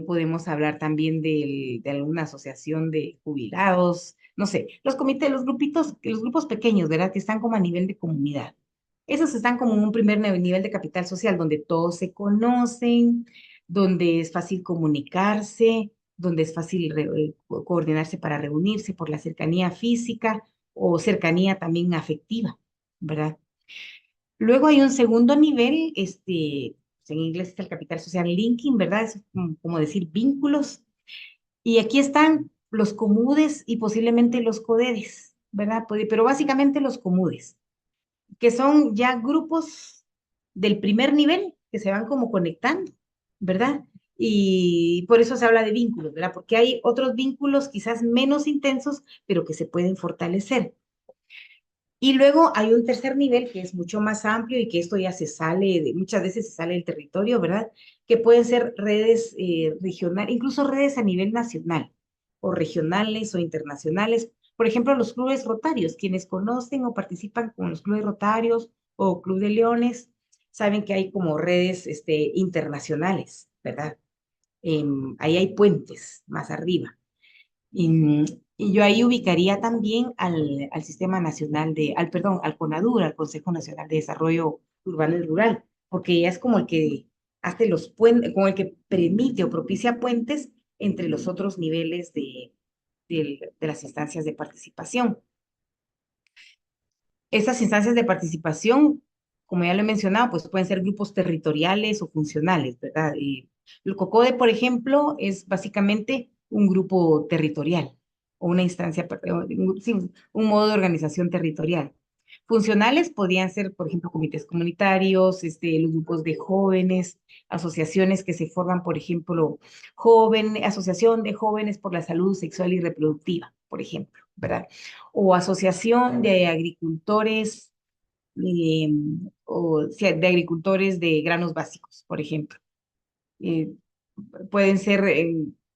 podemos hablar también de alguna asociación de jubilados, no sé, los comités, los grupitos, los grupos pequeños, ¿verdad? Que están como a nivel de comunidad. Esos están como en un primer nivel de capital social, donde todos se conocen, donde es fácil comunicarse, donde es fácil coordinarse para reunirse por la cercanía física o cercanía también afectiva, ¿verdad? Luego hay un segundo nivel, en inglés está el capital social linking, ¿verdad? Es como decir vínculos. Y aquí están los comudes y posiblemente los codedes, ¿verdad? Pero básicamente los comudes, que son ya grupos del primer nivel que se van como conectando, ¿verdad? Y por eso se habla de vínculos, ¿verdad? Porque hay otros vínculos quizás menos intensos, pero que se pueden fortalecer. Y luego hay un tercer nivel que es mucho más amplio y que esto ya muchas veces se sale del territorio, ¿verdad? Que pueden ser redes regionales, incluso redes a nivel nacional, o regionales o internacionales. Por ejemplo, los clubes rotarios, quienes conocen o participan con los clubes rotarios o Club de Leones, saben que hay como redes internacionales, ¿verdad? Ahí hay puentes más arriba. Y, y yo ahí ubicaría también al Sistema Nacional perdón, al CONADUR, al Consejo Nacional de Desarrollo Urbano y Rural, porque ya es como el que hace los puentes, como el que permite o propicia puentes entre los otros niveles de las instancias de participación. Estas instancias de participación, como ya lo he mencionado, pues pueden ser grupos territoriales o funcionales, ¿verdad? Y el COCODE, por ejemplo, es básicamente un grupo territorial o una instancia, sí, un modo de organización territorial. Funcionales podrían ser, por ejemplo, comités comunitarios, los grupos de jóvenes, asociaciones que se forman, por ejemplo, Asociación de Jóvenes por la Salud Sexual y Reproductiva, por ejemplo, ¿verdad? O asociación de agricultores, eh, de agricultores de granos básicos, por ejemplo. Eh, Pueden ser,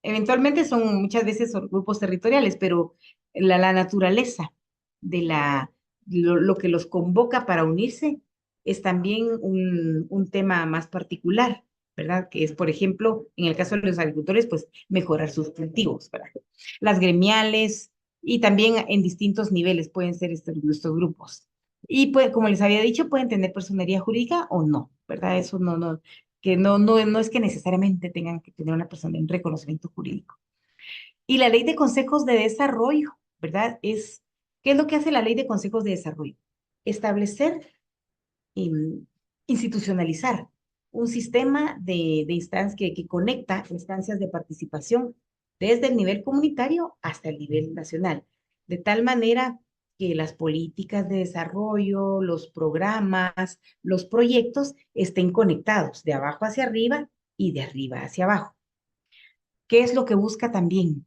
eventualmente muchas veces son grupos territoriales, pero la naturaleza de lo que los convoca para unirse es también un tema más particular, ¿verdad? Que es, por ejemplo, en el caso de los agricultores, pues mejorar sus cultivos, ¿verdad? Las gremiales y también en distintos niveles pueden ser estos grupos. Y pues, como les había dicho, pueden tener personería jurídica o no, ¿verdad? Eso que no es que necesariamente tengan que tener una persona en reconocimiento jurídico. Y la ley de consejos de desarrollo, ¿verdad? ¿Qué es lo que hace la ley de consejos de desarrollo? Establecer, institucionalizar un sistema de instancias que conecta instancias de participación desde el nivel comunitario hasta el nivel nacional, de tal manera que las políticas de desarrollo, los programas, los proyectos estén conectados de abajo hacia arriba y de arriba hacia abajo. ¿Qué es lo que busca también?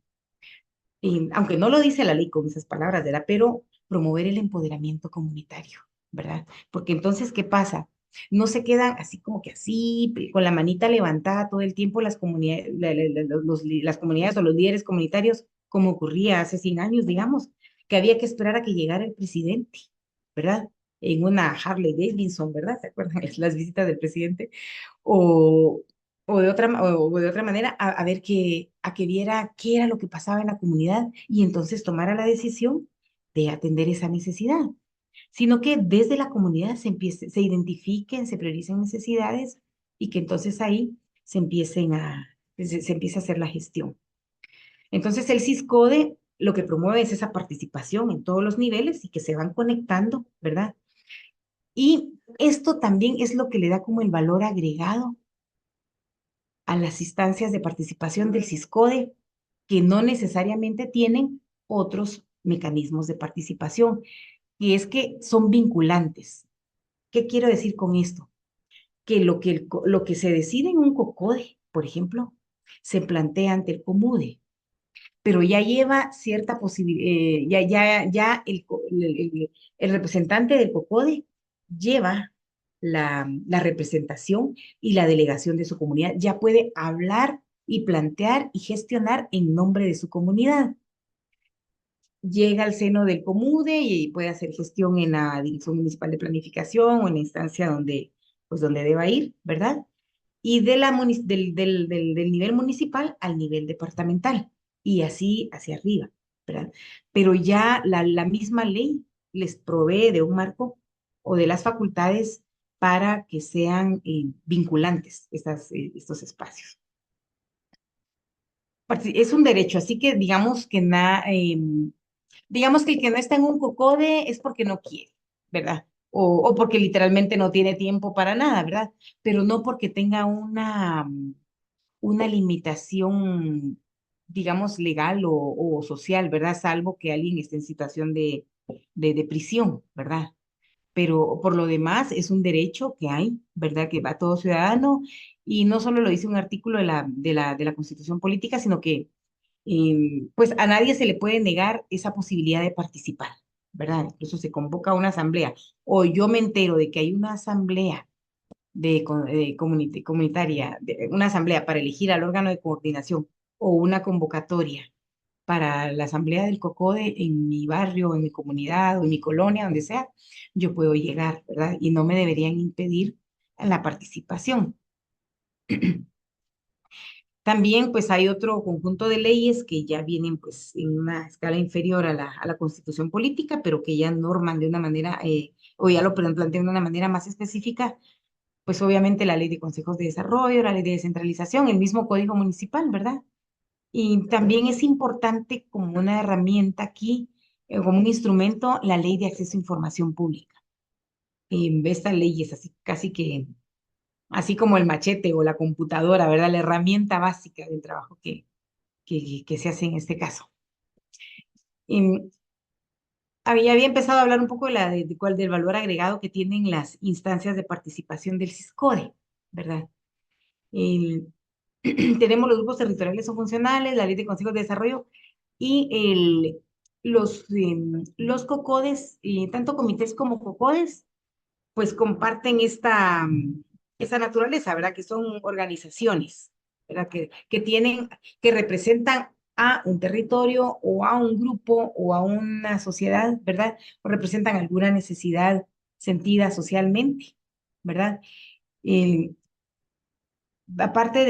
Aunque no lo dice la ley con esas palabras, ¿verdad? Pero promover el empoderamiento comunitario, ¿verdad? Porque entonces, ¿qué pasa? No se quedan así como que así, con la manita levantada todo el tiempo las comunidades, las comunidades o los líderes comunitarios, como ocurría hace 100 años, digamos, que había que esperar a que llegara el presidente, ¿verdad? En una Harley Davidson, ¿verdad? ¿Se acuerdan las visitas del presidente? O, o de otra manera, a ver a que viera qué era lo que pasaba en la comunidad y entonces tomara la decisión de atender esa necesidad, sino que desde la comunidad se identifiquen, se prioricen necesidades y que entonces ahí se empiece a hacer la gestión. Entonces el CISCODE lo que promueve es esa participación en todos los niveles y que se van conectando, ¿verdad? Y esto también es lo que le da como el valor agregado a las instancias de participación del CISCODE, que no necesariamente tienen otros mecanismos de participación, y es que son vinculantes. ¿Qué quiero decir con esto? Que lo que se decide en un COCODE, por ejemplo, se plantea ante el COMUDE, pero ya lleva cierta posibilidad, ya el representante del COCODE lleva la representación y la delegación de su comunidad, ya puede hablar y plantear y gestionar en nombre de su comunidad. Llega al seno del COMUDE y puede hacer gestión en la Dirección Municipal de Planificación o en la instancia donde deba ir, ¿verdad? Y del nivel municipal al nivel departamental y así hacia arriba, ¿verdad? Pero ya la misma ley les provee de un marco o de las facultades para que sean vinculantes estos espacios. Es un derecho, así que digamos que el que no está en un COCODE es porque no quiere, ¿verdad? O porque literalmente no tiene tiempo para nada, ¿verdad? Pero no porque tenga una limitación, digamos, legal o social, ¿verdad? Salvo que alguien esté en situación de prisión, ¿verdad? Pero por lo demás es un derecho que hay, ¿verdad? Que va a todo ciudadano y no solo lo dice un artículo de la Constitución Política, sino que pues a nadie se le puede negar esa posibilidad de participar, ¿verdad? Incluso se convoca una asamblea o yo me entero de que hay una asamblea comunitaria, una asamblea para elegir al órgano de coordinación o una convocatoria para la asamblea del COCODE en mi barrio, en mi comunidad o en mi colonia, donde sea, yo puedo llegar, ¿verdad? Y no me deberían impedir la participación. También, pues, hay otro conjunto de leyes que ya vienen, pues, en una escala inferior a la Constitución política, pero que ya norman de una manera, o ya lo plantean de una manera más específica, pues, obviamente la ley de consejos de desarrollo, la ley de descentralización, el mismo código municipal, ¿verdad? Y también es importante como una herramienta aquí, como un instrumento, la ley de acceso a información pública. Esta ley es así, casi que, así como el machete o la computadora, ¿verdad? La herramienta básica del trabajo que se hace en este caso. Em, había empezado a hablar un poco del valor agregado que tienen las instancias de participación del CISCODE, ¿verdad? El- tenemos los grupos territoriales o funcionales, la ley de consejos de desarrollo y los COCODES, tanto comités como COCODES, pues comparten esta naturaleza, ¿verdad? Que son organizaciones, ¿verdad? Que representan a un territorio o a un grupo o a una sociedad, ¿verdad? O representan alguna necesidad sentida socialmente, ¿verdad? Eh, aparte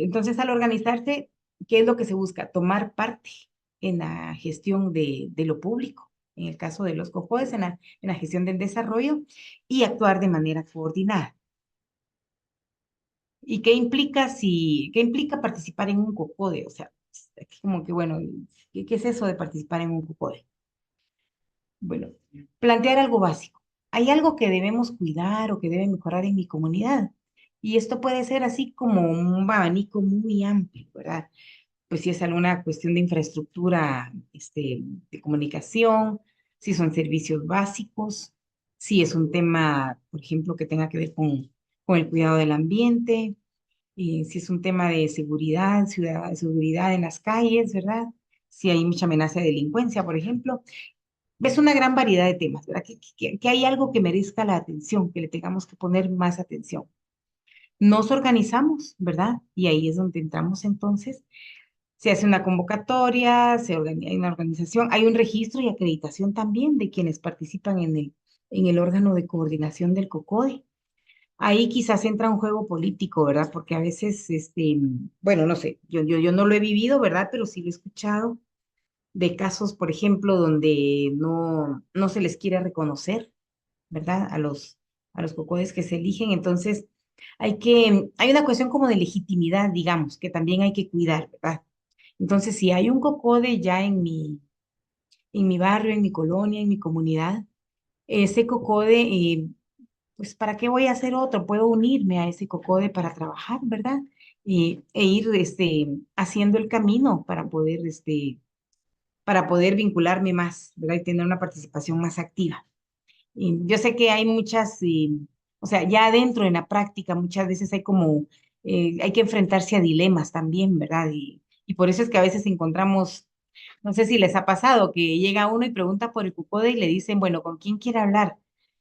entonces al organizarse, ¿qué es lo que se busca? Tomar parte en la gestión de lo público, en el caso de los COCODES, en la gestión del desarrollo y actuar de manera coordinada. ¿Y qué implica participar en un COCODE? O sea, es como que, bueno, ¿qué es eso de participar en un COCODE? Bueno, plantear algo básico. ¿Hay algo que debemos cuidar o que debe mejorar en mi comunidad? Y esto puede ser así como un abanico muy amplio, ¿verdad? Pues si es alguna cuestión de infraestructura, de comunicación, si son servicios básicos, si es un tema, por ejemplo, que tenga que ver con el cuidado del ambiente, si es un tema de seguridad en las calles, ¿verdad? Si hay mucha amenaza de delincuencia, por ejemplo. Es una gran variedad de temas, ¿verdad? Que hay algo que merezca la atención, que le tengamos que poner más atención. Nos organizamos, ¿verdad? Y ahí es donde entramos entonces. Se hace una convocatoria, hay una organización, hay un registro y acreditación también de quienes participan en el órgano de coordinación del COCODE. Ahí quizás entra un juego político, ¿verdad? Porque a veces, bueno, no sé, yo no lo he vivido, ¿verdad? Pero sí lo he escuchado de casos, por ejemplo, donde no se les quiere reconocer, ¿verdad? A los cocodes que se eligen. Entonces, hay una cuestión como de legitimidad, digamos, que también hay que cuidar, ¿verdad? Entonces, si hay un cocode ya en mi barrio, en mi colonia, en mi comunidad, ese cocode, pues, ¿para qué voy a hacer otro? Puedo unirme a ese cocode para trabajar, ¿verdad? E ir, haciendo el camino para poder vincularme más, ¿verdad? Y tener una participación más activa. Y yo sé que hay muchas, o sea, ya adentro en la práctica muchas veces hay como, hay que enfrentarse a dilemas también, ¿verdad? Y por eso es que a veces encontramos, no sé si les ha pasado, que llega uno y pregunta por el COCODE y le dicen, bueno, ¿con quién quiere hablar?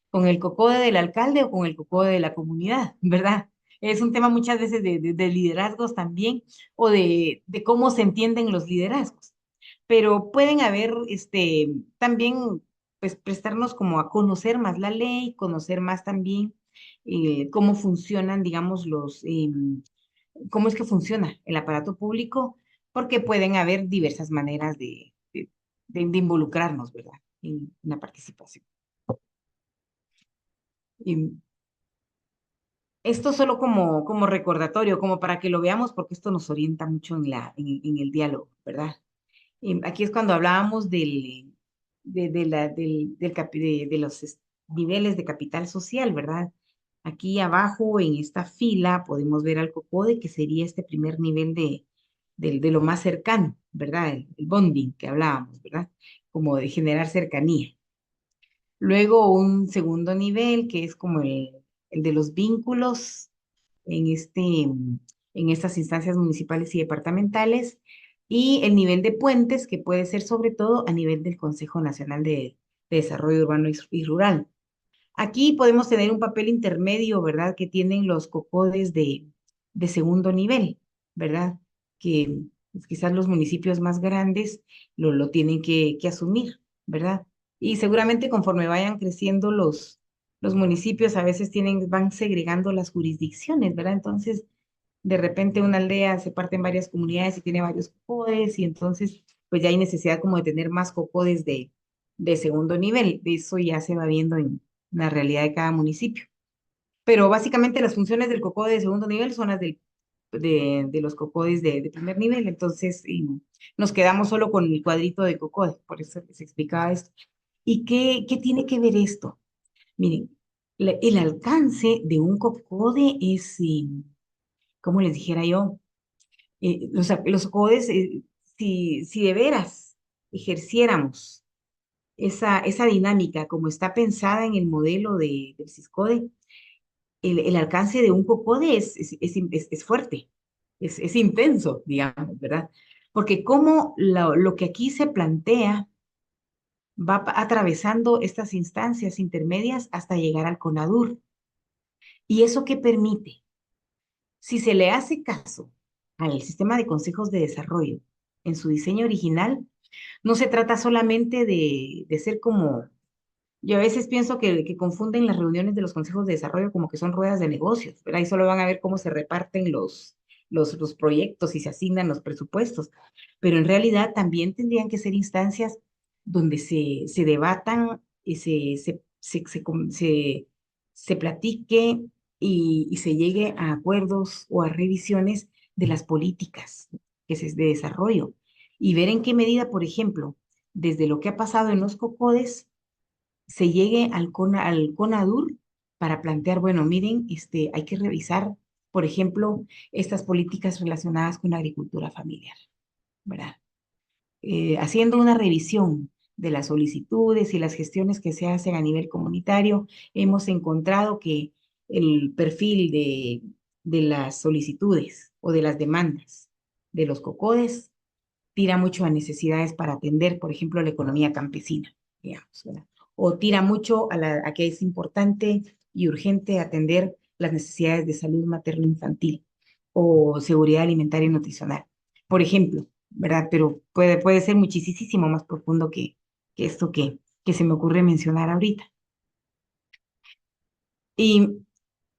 ¿Con el COCODE del alcalde o con el COCODE de la comunidad? ¿Verdad? Es un tema muchas veces de liderazgos también o de cómo se entienden los liderazgos, pero pueden haber, también, pues, prestarnos como a conocer más la ley, conocer más también cómo funcionan, digamos, cómo es que funciona el aparato público, porque pueden haber diversas maneras de involucrarnos, ¿verdad? En la participación. Y esto solo como recordatorio, como para que lo veamos, porque esto nos orienta mucho en el diálogo, ¿verdad? Aquí es cuando hablábamos de los niveles de capital social, ¿verdad? Aquí abajo en esta fila podemos ver al COCODE, que sería este primer nivel de lo más cercano, ¿verdad? El bonding que hablábamos, ¿verdad? Como de generar cercanía. Luego un segundo nivel, que es como el de los vínculos en, en estas instancias municipales y departamentales, y el nivel de puentes, que puede ser sobre todo a nivel del Consejo Nacional de Desarrollo Urbano y Rural. Aquí podemos tener un papel intermedio, ¿verdad? Que tienen los COCODES de segundo nivel, ¿verdad? Que pues, quizás los municipios más grandes lo tienen que asumir, ¿verdad? Y seguramente conforme vayan creciendo los municipios, a veces van segregando las jurisdicciones, ¿verdad? Entonces, de repente una aldea se parte en varias comunidades y tiene varios COCODES, y entonces, pues ya hay necesidad como de tener más COCODES de segundo nivel. Eso ya se va viendo en la realidad de cada municipio. Pero básicamente las funciones del COCODE de segundo nivel son las de los COCODES de primer nivel. Entonces, nos quedamos solo con el cuadrito de COCODE, por eso les explicaba esto. ¿Y qué tiene que ver esto? Miren, el alcance de un COCODE es, como les dijera yo, los COCODES, si de veras ejerciéramos esa dinámica como está pensada en el modelo del CISCODE, el alcance de un COCODE es fuerte, es intenso, digamos, ¿verdad? Porque como lo que aquí se plantea va atravesando estas instancias intermedias hasta llegar al CONADUR. ¿Y eso qué permite? Si se le hace caso al sistema de consejos de desarrollo en su diseño original, no se trata solamente de ser como, yo a veces pienso que confunden las reuniones de los consejos de desarrollo como que son ruedas de negocios, ¿verdad? Ahí solo van a ver cómo se reparten los proyectos y se asignan los presupuestos, pero en realidad también tendrían que ser instancias donde se debatan y se platique y se llegue a acuerdos o a revisiones de las políticas de desarrollo y ver en qué medida, por ejemplo, desde lo que ha pasado en los COCODES, se llegue al CONADUR para plantear, bueno, miren, hay que revisar, por ejemplo, estas políticas relacionadas con la agricultura familiar, ¿verdad? Haciendo una revisión de las solicitudes y las gestiones que se hacen a nivel comunitario, hemos encontrado que el perfil de las solicitudes o de las demandas de los COCODES tira mucho a necesidades para atender, por ejemplo, la economía campesina, digamos, ¿verdad? O tira mucho a que es importante y urgente atender las necesidades de salud materno-infantil o seguridad alimentaria y nutricional, por ejemplo, ¿verdad? Pero puede ser muchísimo más profundo que esto que se me ocurre mencionar ahorita. Y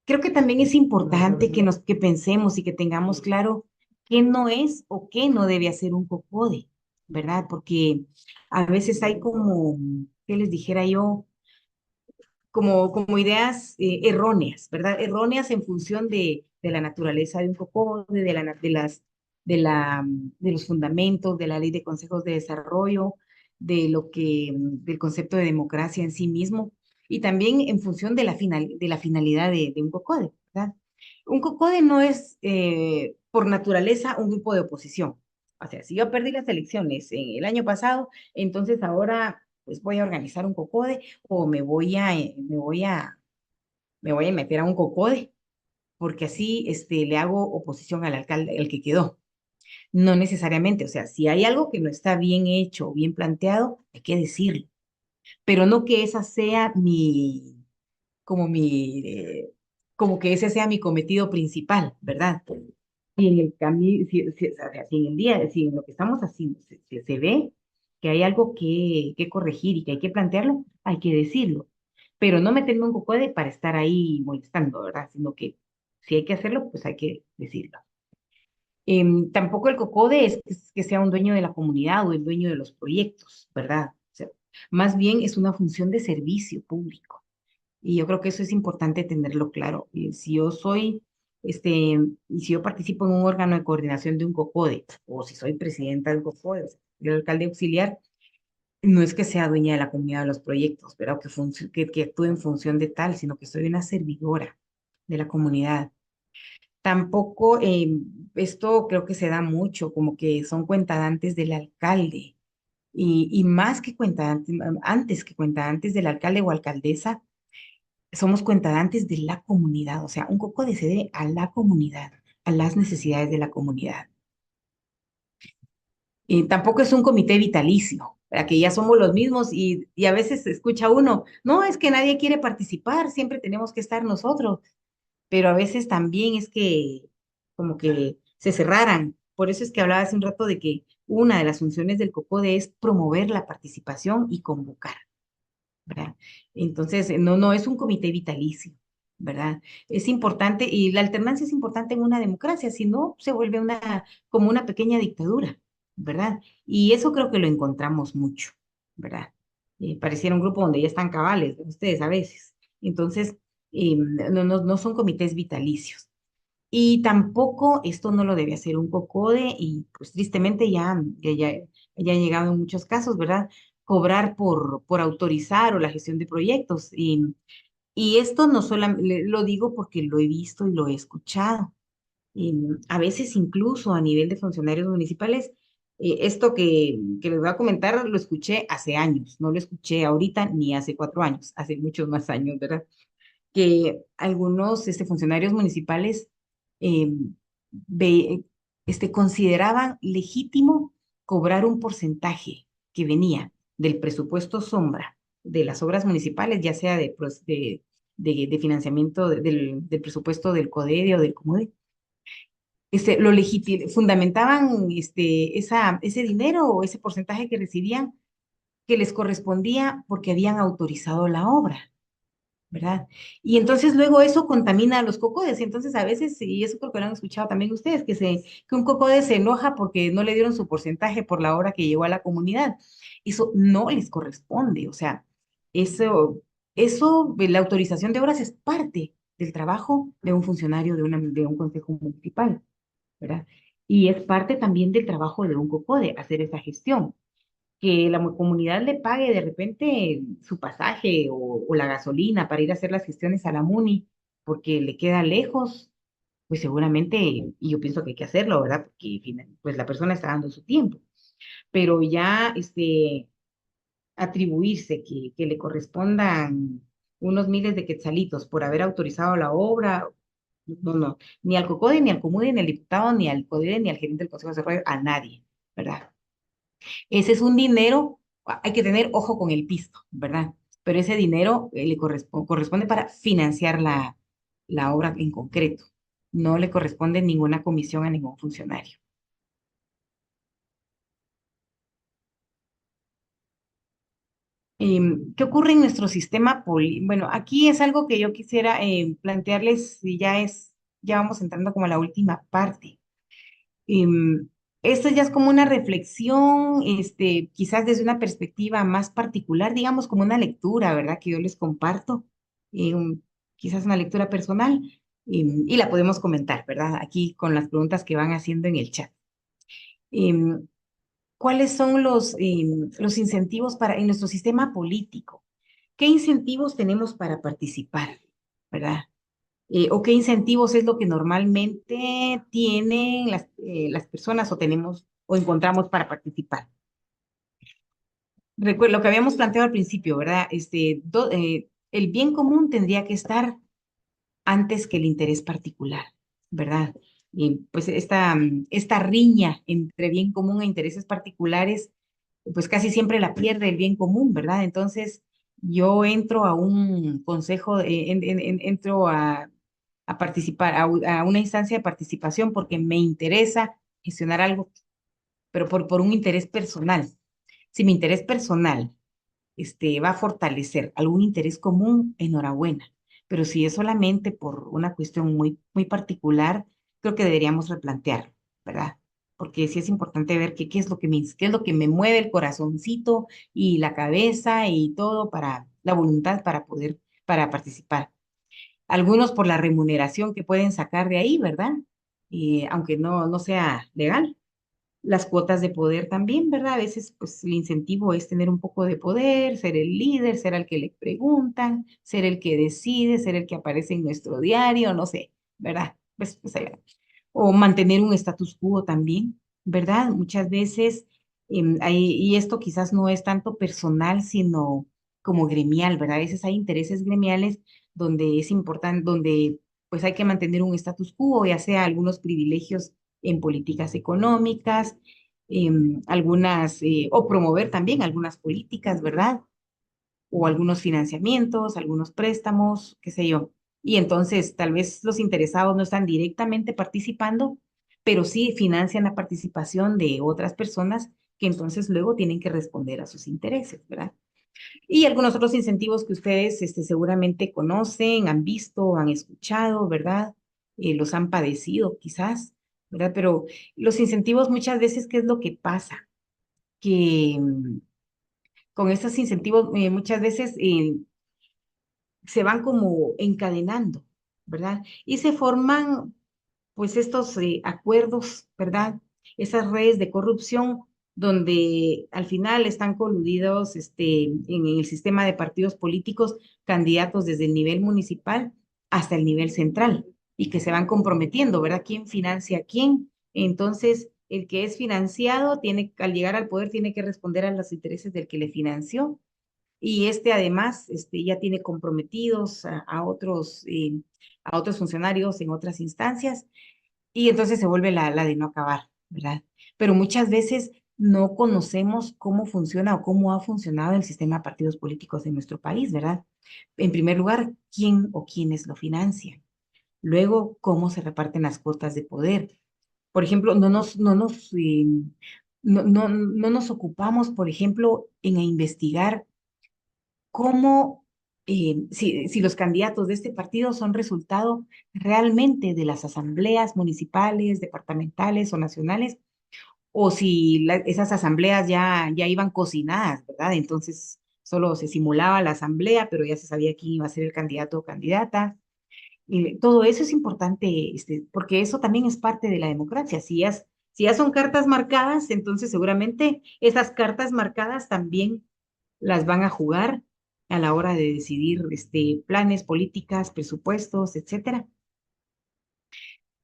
creo que también es importante que pensemos y que tengamos claro qué no es o qué no debe hacer un COCODE, ¿verdad? Porque a veces hay como, ¿qué les dijera yo? Como ideas erróneas, ¿verdad? Erróneas en función de la naturaleza de un COCODE, de los fundamentos, de la ley de consejos de desarrollo, del concepto de democracia en sí mismo, y también en función de la finalidad de un COCODE, ¿verdad? Un COCODE no es por naturaleza un grupo de oposición. O sea, si yo perdí las elecciones en el año pasado, entonces ahora pues voy a organizar un COCODE o me voy a meter a un COCODE, porque así le hago oposición al alcalde, el que quedó. No necesariamente, o sea, si hay algo que no está bien hecho o bien planteado, hay que decirlo, pero no que esa sea como mi, eh, como que ese sea mi cometido principal, ¿verdad? Si en el camino, o sea, si en el día, si en lo que estamos haciendo se ve que hay algo que corregir y que hay que plantearlo, hay que decirlo. Pero no meterme un cocode para estar ahí molestando, ¿verdad? Sino que si hay que hacerlo, pues hay que decirlo. Tampoco el cocode es que sea un dueño de la comunidad o el dueño de los proyectos, ¿verdad? O sea, más bien es una función de servicio público. Y yo creo que eso es importante tenerlo claro. Y si yo soy, y si yo participo en un órgano de coordinación de un COCODE, o si soy presidenta del COCODE, o sea, el alcalde auxiliar, no es que sea dueña de la comunidad de los proyectos, pero que actúe en función de tal, sino que soy una servidora de la comunidad. Tampoco, esto creo que se da mucho, como que son cuentadantes del alcalde. Y más que cuentadantes, antes que cuentadantes del alcalde o alcaldesa, somos cuentadantes de la comunidad, o sea, un coco de sede a la comunidad, a las necesidades de la comunidad. Y tampoco es un comité vitalicio, para que ya somos los mismos y a veces se escucha uno, no, es que nadie quiere participar, siempre tenemos que estar nosotros, pero a veces también es que como que se cerraran. Por eso es que hablaba hace un rato de que una de las funciones del COCODE es promover la participación y convocar. ¿Verdad? Entonces, no es un comité vitalicio, ¿verdad? Es importante y la alternancia es importante en una democracia, si no, se vuelve como una pequeña dictadura, ¿verdad? Y eso creo que lo encontramos mucho, ¿verdad? Pareciera un grupo donde ya están cabales, ¿no? Ustedes a veces. Entonces, no son comités vitalicios. Y tampoco esto no lo debe hacer un COCODE y pues tristemente ya ha llegado en muchos casos, ¿verdad? Cobrar por autorizar o la gestión de proyectos. Y esto no solamente lo digo porque lo he visto y lo he escuchado. A veces incluso a nivel de funcionarios municipales, esto que les voy a comentar lo escuché hace años, no lo escuché ahorita ni hace 4 años, hace muchos más años, ¿verdad? Que algunos funcionarios municipales eh, ve- consideraban legítimo cobrar un porcentaje que venía del presupuesto sombra de las obras municipales, ya sea de financiamiento del presupuesto del CODEDE o del COMUDE. Fundamentaban ese dinero o ese porcentaje que recibían que les correspondía porque habían autorizado la obra. ¿Verdad? Y entonces luego eso contamina a los cocodes. Y entonces a veces, y eso creo que lo han escuchado también ustedes, que un cocode se enoja porque no le dieron su porcentaje por la hora que llegó a la comunidad. Eso no les corresponde. O sea, la autorización de obras es parte del trabajo de un funcionario de un consejo municipal, ¿verdad? Y es parte también del trabajo de un cocode hacer esa gestión que la comunidad le pague de repente su pasaje o la gasolina para ir a hacer las gestiones a la MUNI porque le queda lejos, pues seguramente, y yo pienso que hay que hacerlo, ¿verdad? Porque pues la persona está dando su tiempo, pero ya atribuirse que le correspondan unos miles de quetzalitos por haber autorizado la obra, no, ni al COCODE, ni al COMUDE, ni al diputado, ni al CODEDE, ni al gerente del Consejo de Desarrollo, a nadie, ¿verdad? Ese es un dinero, hay que tener ojo con el pisto, ¿verdad? Pero ese dinero le corresponde para financiar la obra en concreto. No le corresponde ninguna comisión a ningún funcionario. ¿Qué ocurre en nuestro sistema Bueno, aquí es algo que yo quisiera plantearles y ya vamos entrando como a la última parte. Em, Esto ya es como una reflexión, quizás desde una perspectiva más particular, digamos como una lectura, ¿verdad? Que yo les comparto, quizás una lectura personal, y la podemos comentar, ¿verdad? Aquí con las preguntas que van haciendo en el chat. Em, ¿Cuáles son los incentivos en nuestro sistema político? ¿Qué incentivos tenemos para participar? ¿Verdad? ¿O qué incentivos es lo que normalmente tienen las personas o tenemos o encontramos para participar? Recuerdo lo que habíamos planteado al principio, ¿verdad? El bien común tendría que estar antes que el interés particular, ¿verdad? Y pues esta riña entre bien común e intereses particulares, pues casi siempre la pierde el bien común, ¿verdad? Entonces, yo entro a un consejo, entro a participar, a una instancia de participación porque me interesa gestionar algo, pero por un interés personal. Si mi interés personal va a fortalecer algún interés común, enhorabuena. Pero si es solamente por una cuestión muy, muy particular, creo que deberíamos replantearlo, ¿verdad? Porque sí es importante ver qué es lo que qué es lo que me mueve el corazoncito y la cabeza y todo para la voluntad para participar. Algunos por la remuneración que pueden sacar de ahí, ¿verdad? Aunque no sea legal. Las cuotas de poder también, ¿verdad? A veces, pues, el incentivo es tener un poco de poder, ser el líder, ser al que le preguntan, ser el que decide, ser el que aparece en nuestro diario, no sé, ¿verdad? Pues ahí va. O mantener un status quo también, ¿verdad? Muchas veces, y esto quizás no es tanto personal, sino como gremial, ¿verdad? A veces hay intereses gremiales donde es importante, donde pues hay que mantener un status quo, ya sea algunos privilegios en políticas económicas, o promover también algunas políticas, ¿verdad? O algunos financiamientos, algunos préstamos, qué sé yo. Y entonces tal vez los interesados no están directamente participando, pero sí financian la participación de otras personas que entonces luego tienen que responder a sus intereses, ¿verdad? Y algunos otros incentivos que ustedes seguramente conocen, han visto, han escuchado, ¿verdad? Los han padecido quizás, ¿verdad? Pero los incentivos muchas veces, ¿qué es lo que pasa? Que con estos incentivos muchas veces se van como encadenando, ¿verdad? Y se forman pues estos acuerdos, ¿verdad? Esas redes de corrupción donde al final están coludidos en el sistema de partidos políticos, candidatos desde el nivel municipal hasta el nivel central y que se van comprometiendo, ¿verdad? ¿Quién financia a quién? Entonces, el que es financiado tiene, al llegar al poder, tiene que responder a los intereses del que le financió y además ya tiene comprometidos a otros funcionarios en otras instancias y entonces se vuelve la de no acabar, ¿verdad? Pero muchas veces no conocemos cómo funciona o cómo ha funcionado el sistema de partidos políticos en nuestro país, ¿verdad? En primer lugar, quién o quiénes lo financian. Luego, cómo se reparten las cuotas de poder. Por ejemplo, no nos ocupamos, por ejemplo, en investigar cómo, si los candidatos de este partido son resultado realmente de las asambleas municipales, departamentales o nacionales, o si esas asambleas ya iban cocinadas, ¿verdad? Entonces solo se simulaba la asamblea, pero ya se sabía quién iba a ser el candidato o candidata. Y todo eso es importante, porque eso también es parte de la democracia. Si ya son cartas marcadas, entonces seguramente esas cartas marcadas también las van a jugar a la hora de decidir planes, políticas, presupuestos, etcétera.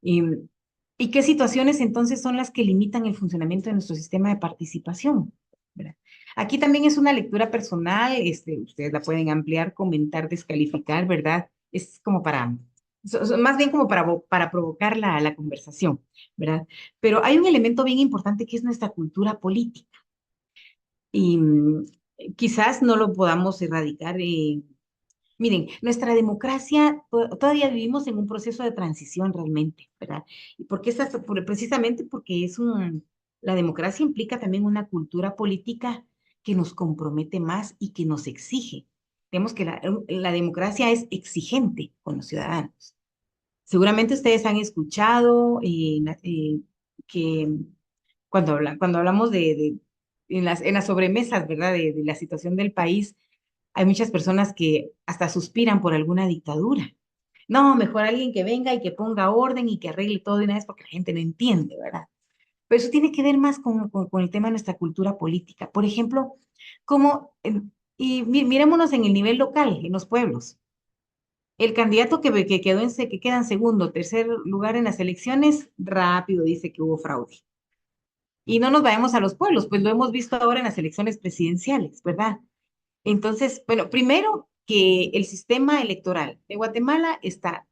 Em, ¿Y qué situaciones entonces son las que limitan el funcionamiento de nuestro sistema de participación? ¿Verdad? Aquí también es una lectura personal, ustedes la pueden ampliar, comentar, descalificar, ¿verdad? Es como más bien como para provocar la conversación, ¿verdad? Pero hay un elemento bien importante que es nuestra cultura política. Y quizás no lo podamos erradicar. Miren, nuestra democracia, todavía vivimos en un proceso de transición realmente, ¿verdad? ¿Y por qué precisamente porque la democracia implica también una cultura política que nos compromete más y que nos exige. Vemos que la democracia es exigente con los ciudadanos. Seguramente ustedes han escuchado que cuando hablamos en las sobremesas, ¿verdad? De la situación del país, hay muchas personas que hasta suspiran por alguna dictadura. No, mejor alguien que venga y que ponga orden y que arregle todo de una vez porque la gente no entiende, ¿verdad? Pero eso tiene que ver más con el tema de nuestra cultura política. Por ejemplo, como, mirémonos en el nivel local, en los pueblos. El candidato que queda en segundo, tercer lugar en las elecciones, rápido dice que hubo fraude. Y no nos vayamos a los pueblos, pues lo hemos visto ahora en las elecciones presidenciales, ¿verdad? Entonces, bueno, primero que el sistema electoral de Guatemala está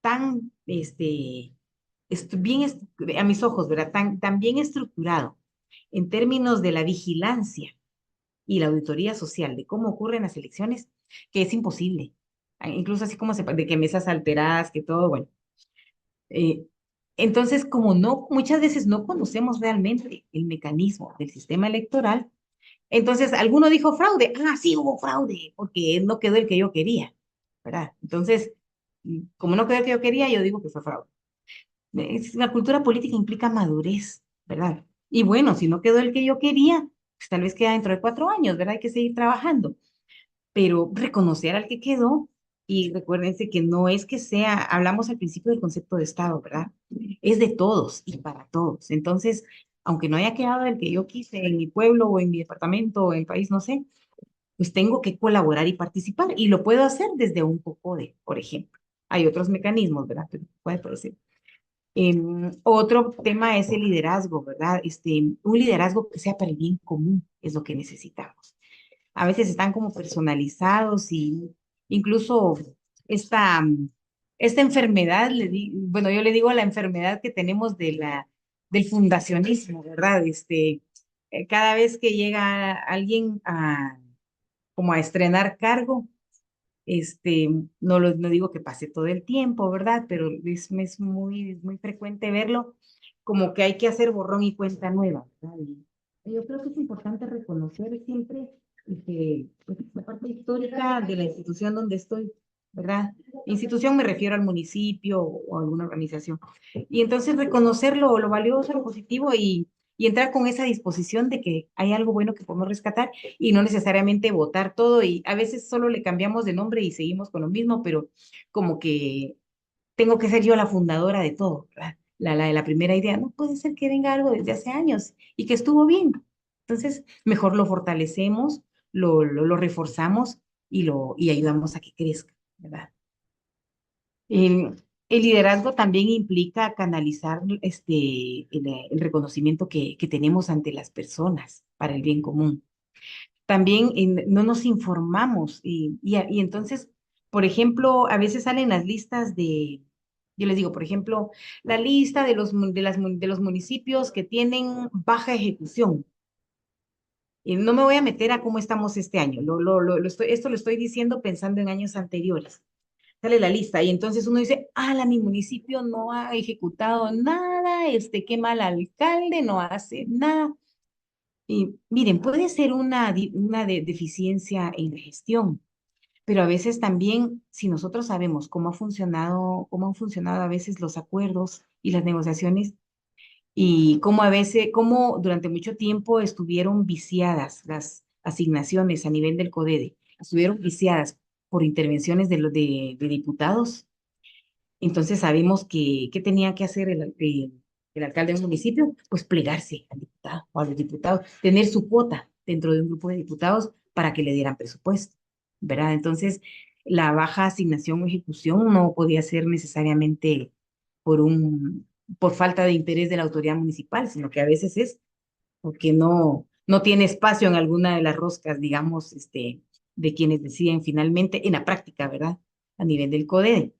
tan, a mis ojos, ¿verdad? Tan bien estructurado en términos de la vigilancia y la auditoría social de cómo ocurren las elecciones, que es imposible. Incluso así como de que mesas alteradas, que todo, bueno. Eh, entonces, como no, muchas veces no conocemos realmente el mecanismo del sistema electoral, entonces alguno dijo fraude, sí hubo fraude, porque no quedó el que yo quería, ¿verdad? Entonces, como no quedó el que yo quería, yo digo que fue fraude. La cultura política implica madurez, ¿verdad? Y bueno, si no quedó el que yo quería, pues tal vez queda dentro de 4 años, ¿verdad? Hay que seguir trabajando, pero reconocer al que quedó y recuérdense que no es que sea, hablamos al principio del concepto de Estado, ¿verdad? Es de todos y para todos. Entonces, aunque no haya quedado el que yo quise en mi pueblo o en mi departamento o en el país, no sé, pues tengo que colaborar y participar y lo puedo hacer desde un COCODE, por ejemplo. Hay otros mecanismos, ¿verdad? Pero puede ser. Otro tema es el liderazgo, ¿verdad? Un liderazgo que sea para el bien común es lo que necesitamos. A veces están como personalizados y incluso esta, esta enfermedad, bueno, yo le digo a la enfermedad que tenemos del fundacionismo, ¿verdad? Cada vez que llega alguien como a estrenar cargo, no digo que pase todo el tiempo, ¿verdad? Pero es muy frecuente verlo como que hay que hacer borrón y cuenta nueva, ¿verdad? Y yo creo que es importante reconocer siempre pues, la parte histórica de la institución donde estoy, ¿verdad? Institución me refiero al municipio o a alguna organización. Y entonces reconocer lo valioso, lo positivo y entrar con esa disposición de que hay algo bueno que podemos rescatar y no necesariamente votar todo y a veces solo le cambiamos de nombre y seguimos con lo mismo, pero como que tengo que ser yo la fundadora de todo, ¿verdad? La de la primera idea, no puede ser que venga algo desde hace años y que estuvo bien. Entonces, mejor lo fortalecemos, lo reforzamos y ayudamos a que crezca, ¿verdad? El liderazgo también implica canalizar el reconocimiento que tenemos ante las personas para el bien común también no nos informamos y entonces, por ejemplo, a veces salen las listas yo les digo, por ejemplo, la lista de los municipios que tienen baja ejecución. Y no me voy a meter a cómo estamos este año, esto lo estoy diciendo pensando en años anteriores. Sale la lista y entonces uno dice, mi municipio no ha ejecutado nada, qué mal alcalde, no hace nada. Y miren, puede ser una deficiencia en la gestión, pero a veces también, si nosotros sabemos cómo han funcionado a veces los acuerdos y las negociaciones, y cómo durante mucho tiempo estuvieron viciadas las asignaciones a nivel del CODEDE, estuvieron viciadas por intervenciones de diputados, entonces sabemos que, ¿qué tenía que hacer el alcalde del municipio? Pues plegarse al diputado o a los diputados, tener su cuota dentro de un grupo de diputados para que le dieran presupuesto, ¿verdad? Entonces, la baja asignación o ejecución no podía ser necesariamente por por falta de interés de la autoridad municipal, sino que a veces es porque no tiene espacio en alguna de las roscas, digamos, de quienes deciden finalmente en la práctica, ¿verdad? A nivel del CODEDE.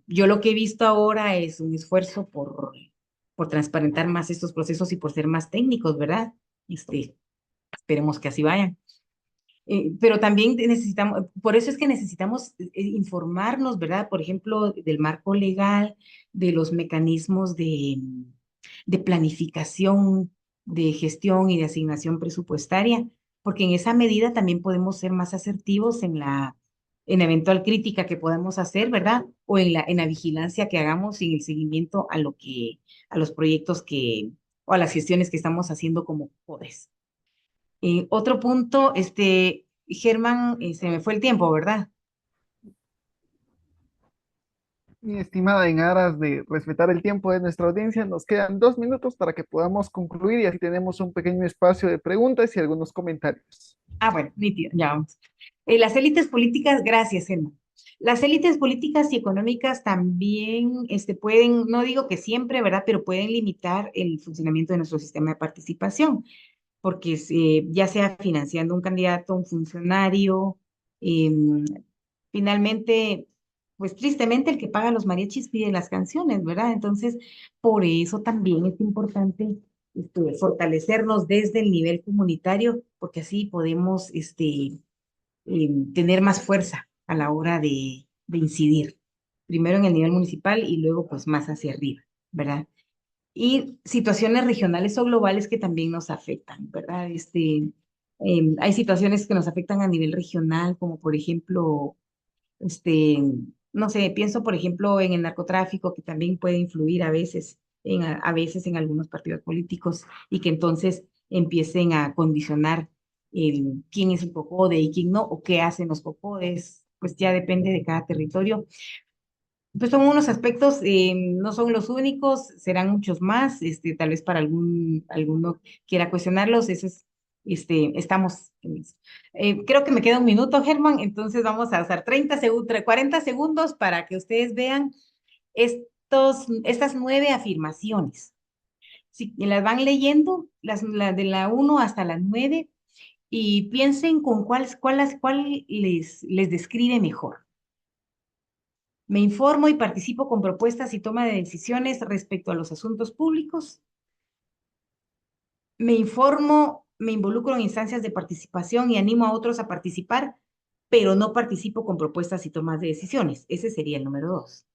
Yo lo que he visto ahora es un esfuerzo por transparentar más estos procesos y por ser más técnicos, ¿verdad? Esperemos que así vayan. Pero también por eso es que necesitamos informarnos, ¿verdad? Por ejemplo, del marco legal, de los mecanismos de planificación, de gestión y de asignación presupuestaria, porque en esa medida también podemos ser más asertivos en la eventual crítica que podamos hacer, ¿verdad? O en la vigilancia que hagamos y en el seguimiento a los proyectos o a las gestiones que estamos haciendo como CODES. Otro punto, Germán, se me fue el tiempo, ¿verdad? Mi estimada, en aras de respetar el tiempo de nuestra audiencia, nos quedan 2 minutos para que podamos concluir y así tenemos un pequeño espacio de preguntas y algunos comentarios. Ah, bueno, nítido, ya vamos. Las élites políticas, gracias, Germán. Las élites políticas y económicas también pueden, no digo que siempre, ¿verdad? Pero pueden limitar el funcionamiento de nuestro sistema de participación, porque ya sea financiando un candidato, un funcionario, finalmente, pues tristemente el que paga los mariachis pide las canciones, ¿verdad? Entonces, por eso también es importante fortalecernos desde el nivel comunitario, porque así podemos tener más fuerza a la hora de incidir, primero en el nivel municipal y luego pues más hacia arriba, ¿verdad? Y situaciones regionales o globales que también nos afectan, ¿verdad? Hay situaciones que nos afectan a nivel regional, como por ejemplo, este, no sé, pienso por ejemplo en el narcotráfico, que también puede influir a veces en algunos partidos políticos y que entonces empiecen a condicionar quién es el COCODE y quién no, o qué hacen los COCODES, pues ya depende de cada territorio. Pues son unos aspectos, no son los únicos, serán muchos más, tal vez para alguno quiera cuestionarlos, estamos en eso. Creo que me queda un minuto, Germán, entonces vamos a usar 30 segundos, 40 segundos para que ustedes vean estas 9 afirmaciones. Si las van leyendo, las de la 1 hasta la 9, y piensen con cuál les describe mejor. Me informo y participo con propuestas y toma de decisiones respecto a los asuntos públicos. Me informo, me involucro en instancias de participación y animo a otros a participar, pero no participo con propuestas y tomas de decisiones. Ese sería el número 2.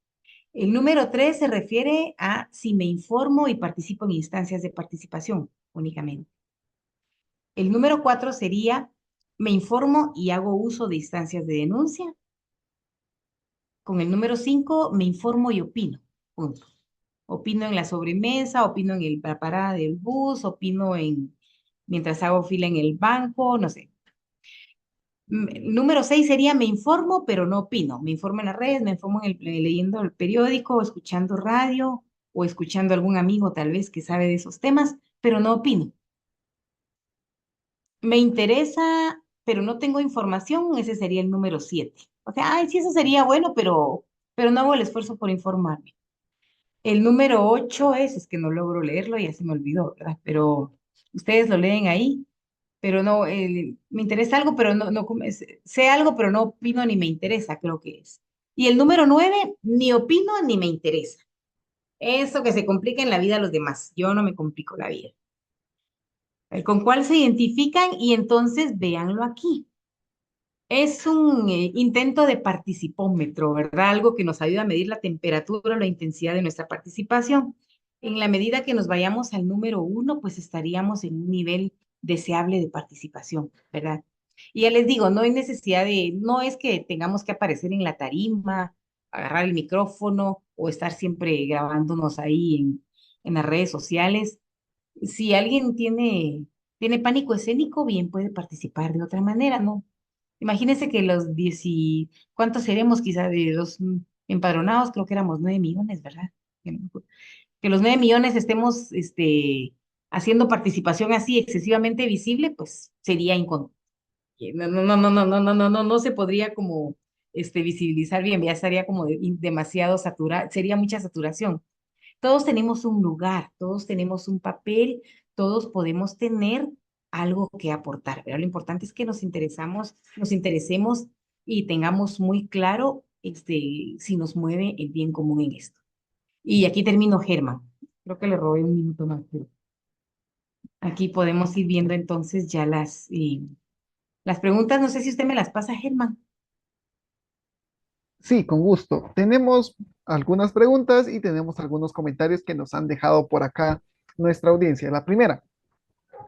El número 3 se refiere a si me informo y participo en instancias de participación únicamente. El número 4 sería me informo y hago uso de instancias de denuncia. Con el número 5 me informo y opino. Punto. Opino en la sobremesa, opino en la parada del bus, opino mientras hago fila en el banco, no sé. Número 6 sería me informo, pero no opino. Me informo en las redes, me informo leyendo el periódico, o escuchando radio, o escuchando a algún amigo tal vez que sabe de esos temas, pero no opino. Me interesa, pero no tengo información, ese sería el número 7. O sea, ay, sí, eso sería bueno, pero no hago el esfuerzo por informarme. El número 8 es que no logro leerlo, ya se me olvidó, ¿verdad? Pero ustedes lo leen ahí, pero no, me interesa algo, pero no, sé algo, pero no opino ni me interesa, creo que es. Y el número 9 ni opino ni me interesa. Eso que se complica en la vida a los demás. Yo no me complico la vida. ¿Con cuál se identifican? Y entonces véanlo aquí. Es un intento de participómetro, ¿verdad? Algo que nos ayuda a medir la temperatura o la intensidad de nuestra participación. En la medida que nos vayamos al número 1, pues estaríamos en un nivel deseable de participación, ¿verdad? Y ya les digo, no hay necesidad no es que tengamos que aparecer en la tarima, agarrar el micrófono o estar siempre grabándonos ahí en las redes sociales. Si alguien tiene pánico escénico, bien puede participar de otra manera, ¿no? Imagínense que los 10 ¿cuántos seremos quizá de los empadronados? Creo que éramos 9 millones, ¿verdad? Que no me acuerdo. Que los 9 millones estemos haciendo participación así excesivamente visible, pues sería no, no, no, no, no, no, no, no, no, no se podría como visibilizar bien, ya estaría como demasiado saturado, sería mucha saturación. Todos tenemos un lugar, todos tenemos un papel, todos podemos tener algo que aportar, pero lo importante es que nos interesemos y tengamos muy claro si nos mueve el bien común en esto. Y aquí termino, Germán. Creo que le robé un minuto más, pero aquí podemos ir viendo entonces ya las preguntas. No sé si usted me las pasa, Germán. Sí, con gusto. Tenemos algunas preguntas y tenemos algunos comentarios que nos han dejado por acá nuestra audiencia. La primera,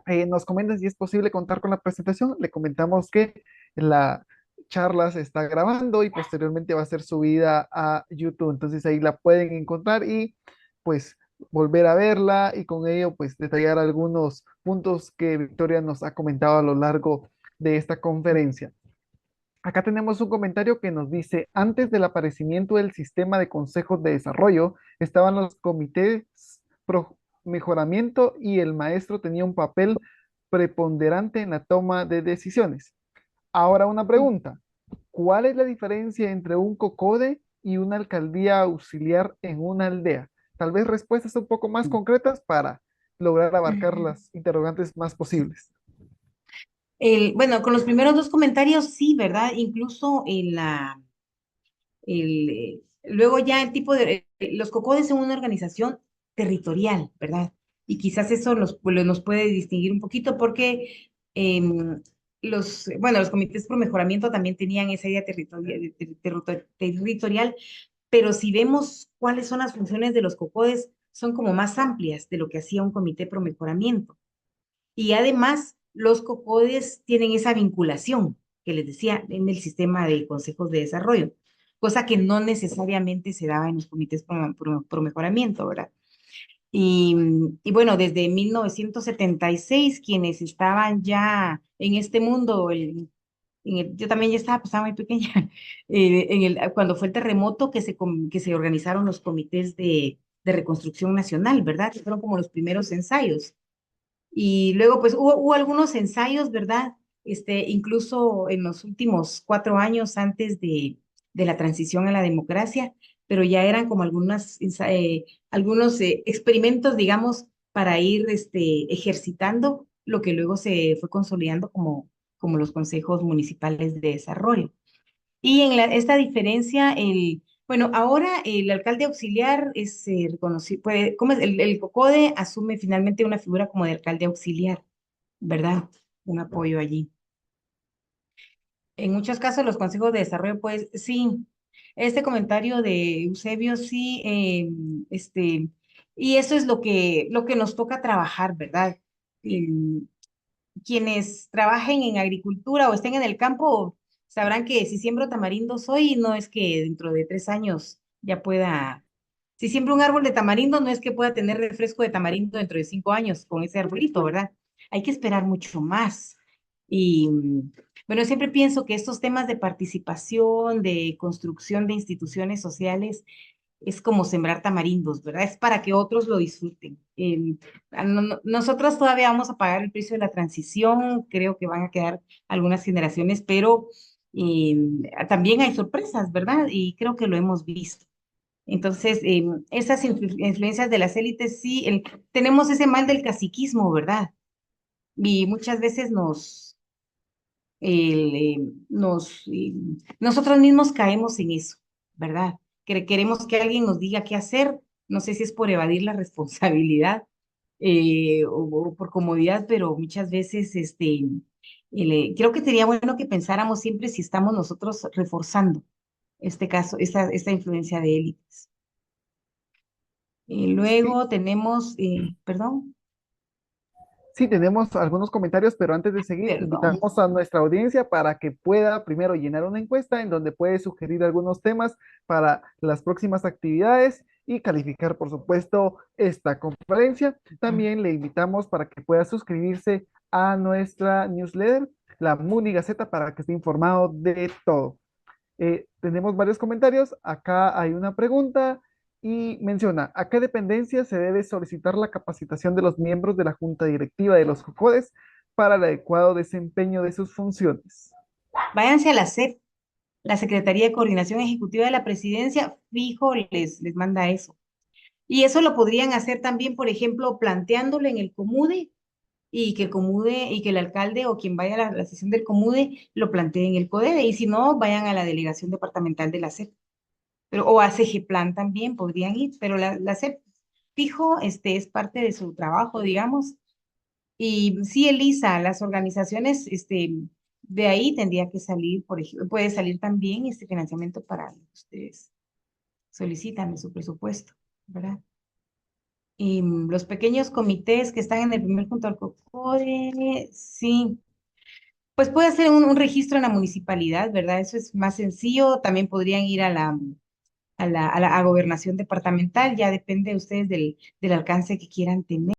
Nos comentan si es posible contar con la presentación. Le comentamos que la charla se está grabando y posteriormente va a ser subida a YouTube. Entonces ahí la pueden encontrar y pues volver a verla y con ello pues detallar algunos puntos que Victoria nos ha comentado a lo largo de esta conferencia. Acá tenemos un comentario que nos dice, antes del aparecimiento del sistema de consejos de desarrollo, estaban los comités pro mejoramiento y el maestro tenía un papel preponderante en la toma de decisiones. Ahora una pregunta, ¿cuál es la diferencia entre un COCODE y una alcaldía auxiliar en una aldea? Tal vez respuestas un poco más concretas para lograr abarcar las interrogantes más posibles. Bueno, con los primeros dos comentarios, sí, ¿verdad? Incluso luego ya el tipo de, los COCODES son una organización territorial, ¿verdad? Y quizás eso nos puede distinguir un poquito porque bueno, los comités por mejoramiento también tenían esa idea territorial, pero si vemos cuáles son las funciones de los COCODES, son como más amplias de lo que hacía un comité pro mejoramiento. Y además, los COCODES tienen esa vinculación que les decía en el sistema de consejos de desarrollo, cosa que no necesariamente se daba en los comités pro mejoramiento, ¿verdad? Y, y bueno, desde 1976, quienes estaban ya en este mundo, yo también ya estaba, pues, estaba muy pequeña, cuando fue el terremoto que se organizaron los comités de reconstrucción nacional, ¿verdad? Que fueron como los primeros ensayos. Y luego, pues, hubo algunos ensayos, ¿verdad? Incluso en los últimos 4 años antes de la transición a la democracia, pero ya eran como algunos experimentos, digamos, para ir ejercitando lo que luego se fue consolidando como los consejos municipales de desarrollo. Y en esta diferencia, bueno, ahora el alcalde auxiliar es reconocido, ¿cómo es? El COCODE asume finalmente una figura como de alcalde auxiliar, ¿verdad? Un apoyo allí. En muchos casos los consejos de desarrollo, pues sí, este comentario de Eusebio, sí, y eso es lo que nos toca trabajar, ¿verdad? Quienes trabajen en agricultura o estén en el campo sabrán que si siembro tamarindos hoy, no es que dentro de 3 años ya pueda, si siembro un árbol de tamarindo, no es que pueda tener refresco de tamarindo dentro de 5 años con ese arbolito, ¿verdad? Hay que esperar mucho más. Y bueno, siempre pienso que estos temas de participación, de construcción de instituciones sociales, es como sembrar tamarindos, ¿verdad? Es para que otros lo disfruten. Nosotros todavía vamos a pagar el precio de la transición, creo que van a quedar algunas generaciones, pero eh, también hay sorpresas, ¿verdad? Y creo que lo hemos visto. Entonces, esas influencias de las élites, sí, tenemos ese mal del caciquismo, ¿verdad? Y muchas veces nosotros mismos caemos en eso, ¿verdad? Queremos que alguien nos diga qué hacer, no sé si es por evadir la responsabilidad o por comodidad, pero muchas veces creo que sería bueno que pensáramos siempre si estamos nosotros reforzando este caso, esta influencia de élites. Sí, Luego tenemos, perdón, sí, tenemos algunos comentarios, pero antes de seguir, perdón. invitamos a nuestra audiencia para que pueda primero llenar una encuesta en donde puede sugerir algunos temas para las próximas actividades y calificar, por supuesto, esta conferencia. También le invitamos para que pueda suscribirse a nuestra newsletter, la Muni Gaceta, para que esté informado de todo. Tenemos varios comentarios. Acá hay una pregunta y menciona, ¿a qué dependencia se debe solicitar la capacitación de los miembros de la junta directiva de los COCODES para el adecuado desempeño de sus funciones? Váyanse a la SEP, la Secretaría de Coordinación Ejecutiva de la Presidencia, fijo, les manda eso. Y eso lo podrían hacer también, por ejemplo, planteándolo en el COMUDE y que el alcalde o quien vaya a la sesión del COMUDE lo plantee en el CODEDE. Y si no, vayan a la delegación departamental de la SEP. O a CEGEPLAN también podrían ir, pero la SEP fijo, es parte de su trabajo, digamos. Y sí, Elisa, las organizaciones, de ahí tendría que salir, por ejemplo, puede salir también este financiamiento para ustedes solicitan de su presupuesto, ¿verdad? Y los pequeños comités que están en el primer punto del COCODE, sí, pues puede hacer un registro en la municipalidad, ¿verdad? Eso es más sencillo. También podrían ir a gobernación departamental, ya depende de ustedes del alcance que quieran tener.